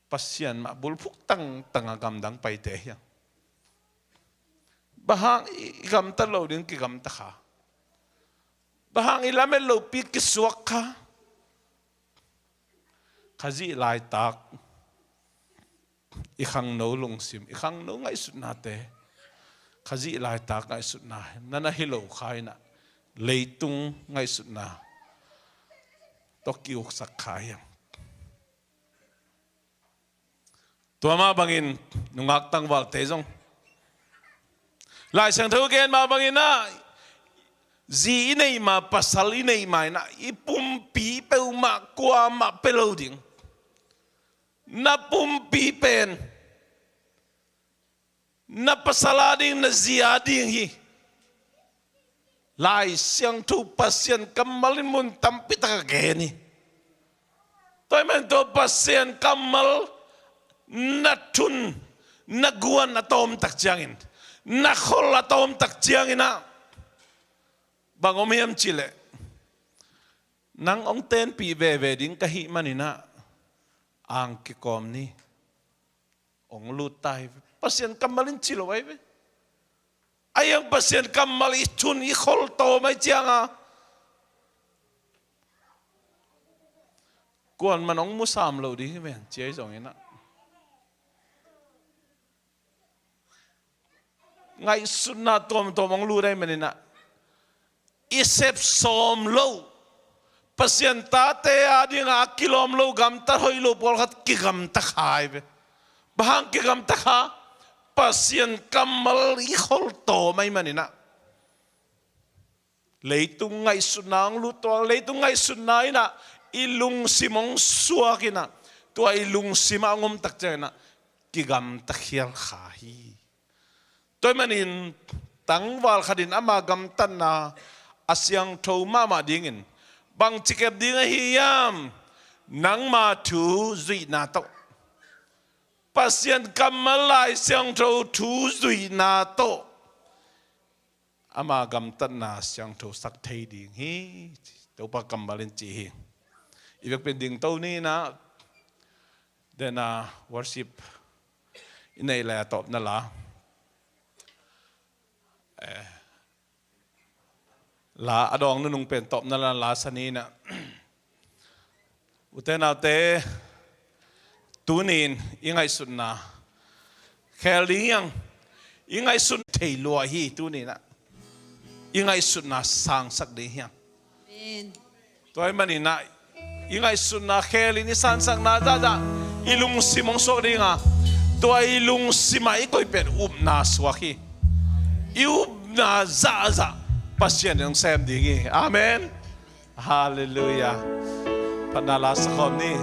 pasien ma bul phuk tang gam dang pai te ya bahang gam ta loading ki gam ta kha bahang ilamel lo pi ki suak kha khazi lai tak i khang no lung sim i khang no ngai sut na te khazi lai tak ngai sut na nana hilo khai na leitung ngai sut na to ki uk sak khai to ma bangin nungak tang wal te jong lai sang thau gen ma bangin na zi nei ma pasal nei mai na ipum pi pe ma kwa ma peloding na pum pi pen na pasalading na ziading hi lai siang thu pasien kamalin mun tampita geni toy men to pasien kamal na tun na guan atom tak chiangin na khol atom tak chiangina bangom hiam chile nang ong ten pi ve ding ka hi manina ang ki kom ni ong lutai pasien kamalin chilo wai ve ayang pasien kamal i chun i khol to mai chianga kuan manong musam lo di ve che jong ina ngai sunna tom ong lu dai manina isep som lo pasien ta te ading a kilom lo gam ta hoi lo pol khat ki gam ta khai be bahang ki gam ta kha pasien kamal i khol to mai manina leitung ngai sunang lu to leitung ngai sunai na ilung simong suakina to ilung simangom tak chena ki gam ta khial khai toy manin tang wal khadin ama gam tan na asyang tho ma dingin bang chikep dinga hiyam nang ma thu zui na to pasien kamalai syang tho thu zui na to ama gam tan na syang tho sak thei ding hi to pa kambalin chi hi ibek pen ding to ni na then worship inay la top na la la adong nung pen top na la sanina uten te tunin ingay sun na kheling ingay sun thei lo hi tunina ingay sun na sang sak de hiang Amen. toy manina ingay sun na kheling ni sang sak na za ilung simong so ringa toy ilung simai koy pen na swaki na za pasien ng sem dingi amen hallelujah panala sa kom ni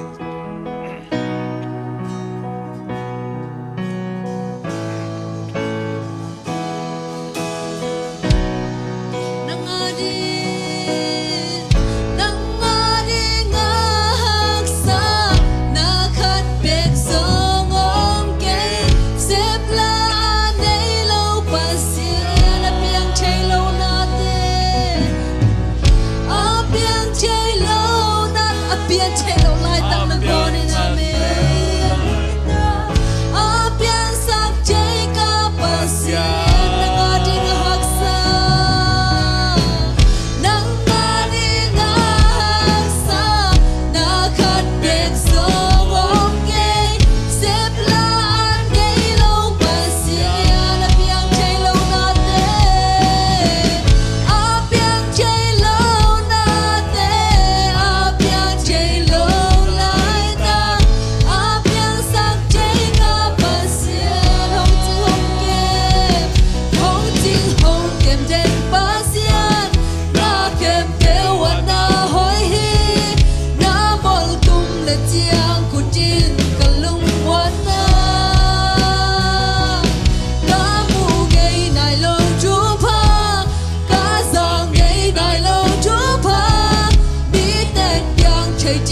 Hãy subscribe cho kênh Ghiền Mì Gõ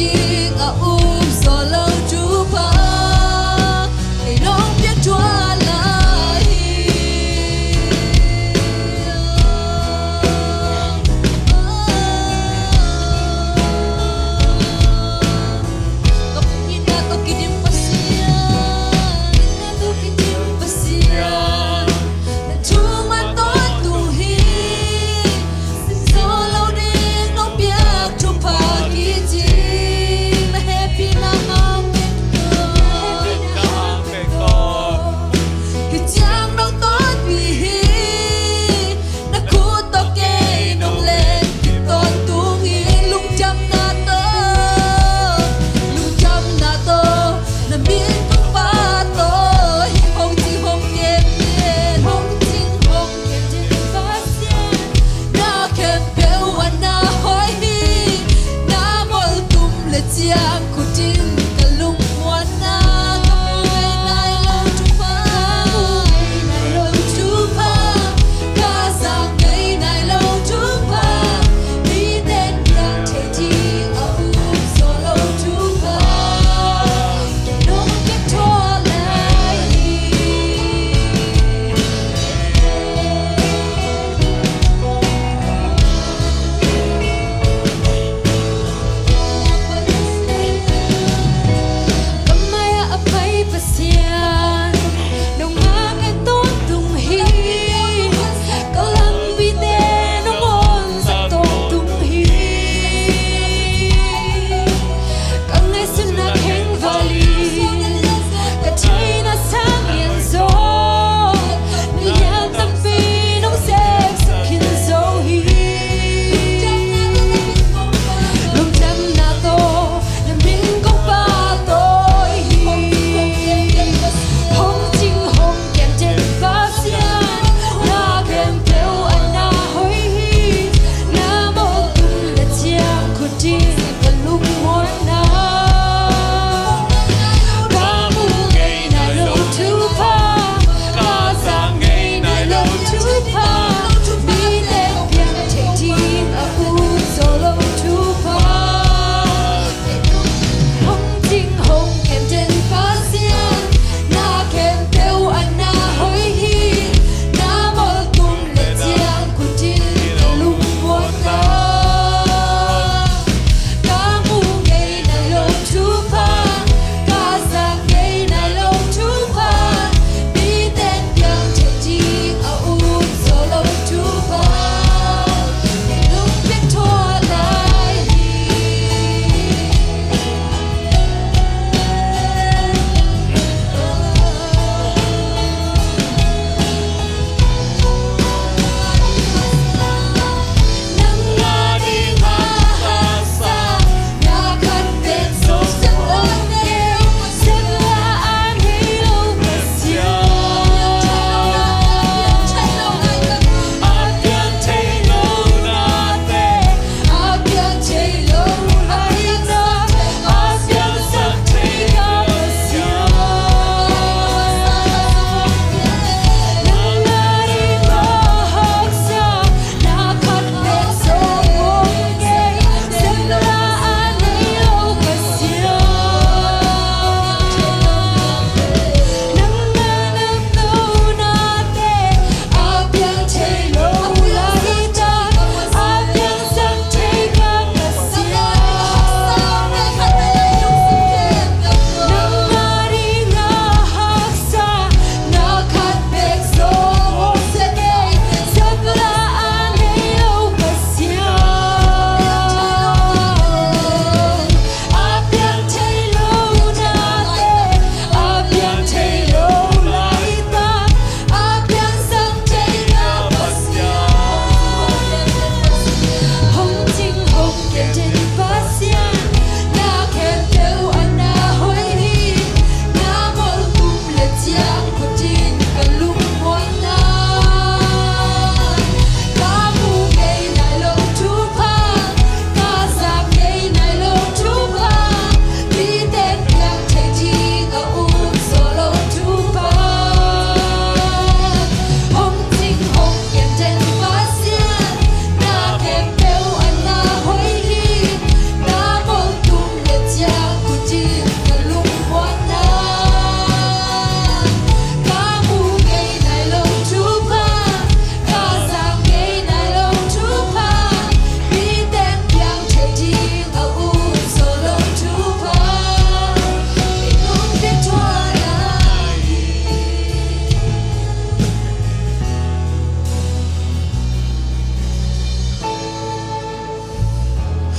để không bỏ lỡ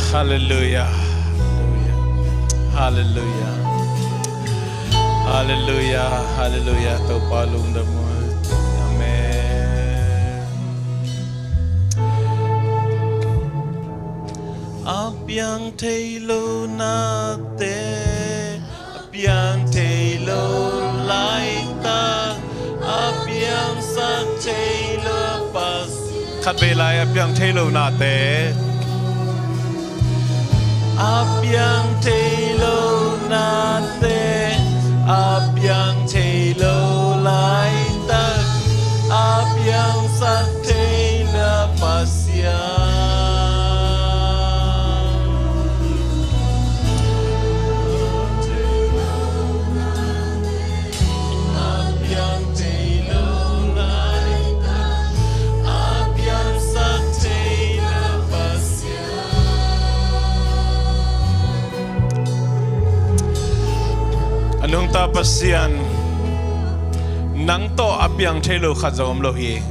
Hallelujah. Hallelujah. Hallelujah. Hallelujah. Tau palung damu. Amen. Apiang tailo nate, apiang tailo laita, apiang sa tailo pas. Khat belai apiang tailo nate. Apiang tailo nate, apiang tailo laita, apiang sa tailo pasya. Anong tapasian nang to apiang thelo khazom lo hi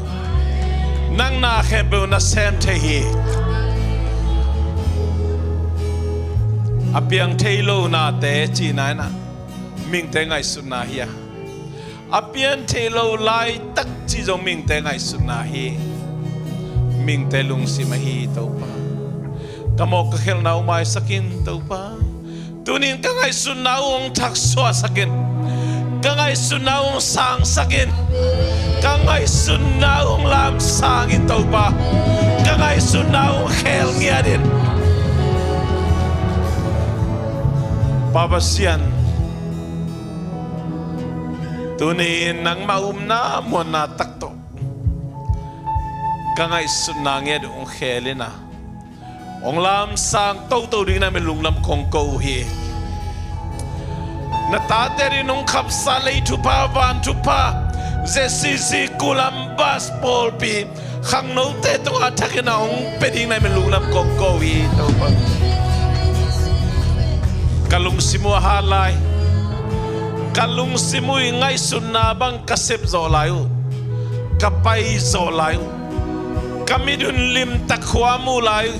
nang na khebe na sem the hi apiang thelo na te chi na na ming te ngai sun na hi apiang thelo lai tak chi zo ming te ngai sun na hi ming te lung si ma hi to pa kamok ka khel na umai sakin to pa tunin kangay sunawong takswa sakin, kangay sunawong sang sakin, kangay sunawong lamsangin tau pa, kangay sunawong khel niya din. Papasyan, tunin nang maumna mo na takto, kangay sunangin ang khelina. Ông làm sang tâu tâu đi na mình lùng làm con câu hi na ta teri nông khắp xa lấy thu pa van thu pa zcccolumbus Paupi khang nấu tê tông attack na ông pe đi na mình lùng làm con câu hi tâu pa kalung simu halai kalung simu ngay sunna bang kasep zo layu kapai zo layu kami dun lim takwa mu layu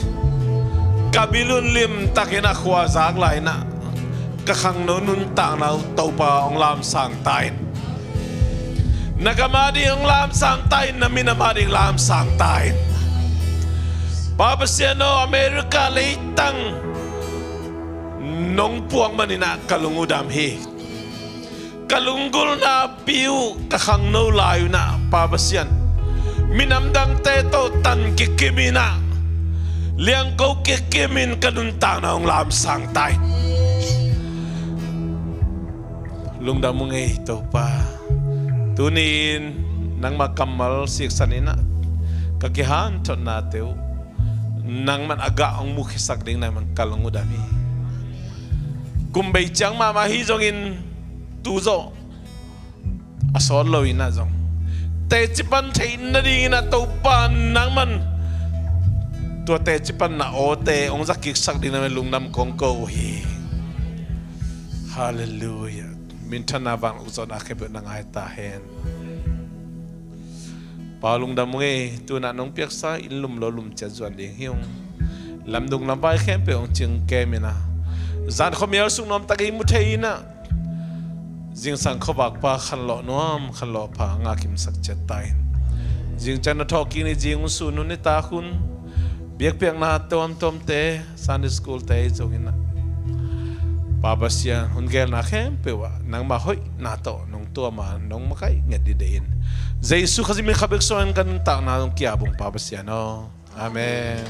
kabilun lim takina khwa zak lai na ka khang no nun ta na to pa ong lam sang tain nagamadi ong lam sang tain na minamadi lam sang tain babasiano America leitang nong puang manina kalungudam hi kalunggul na piu ka khang no layu na babasian minamdang teto tan kikimina liang kau kekemin kanuntang na ong lam sang tay lung damung ito pa tunin nang makamal siksanina kakihan ton nateu nang man aga ang mukhisak ding na man kalungudami kumbay chang mamahi zongin tuzo asol lo ina zong te chipan thein na ding na to pa nang man tua te chipan na ote ong zakik sak din na lungnam kong ko hi hallelujah min thana bang uzon akebe na ngai ta hen palung dam nge tu na nong piak sa ilum lo lum cha zuan ding hiong lam dung lam bai khem pe ong ching ke mina zan khomial sung nom takai mu theina jing sang khobak pa khan lo nom khan lo pa nga kim sak chet tai jing chan na thoki ni jing su nu ni ta khun biak piak na tom te Sunday school te zongina babasya hungel na khem pewa nang ma hoi na to nong to ma nong makai nget di dein jesu khazimi khabek soan kan ta na kia bung babasya no amen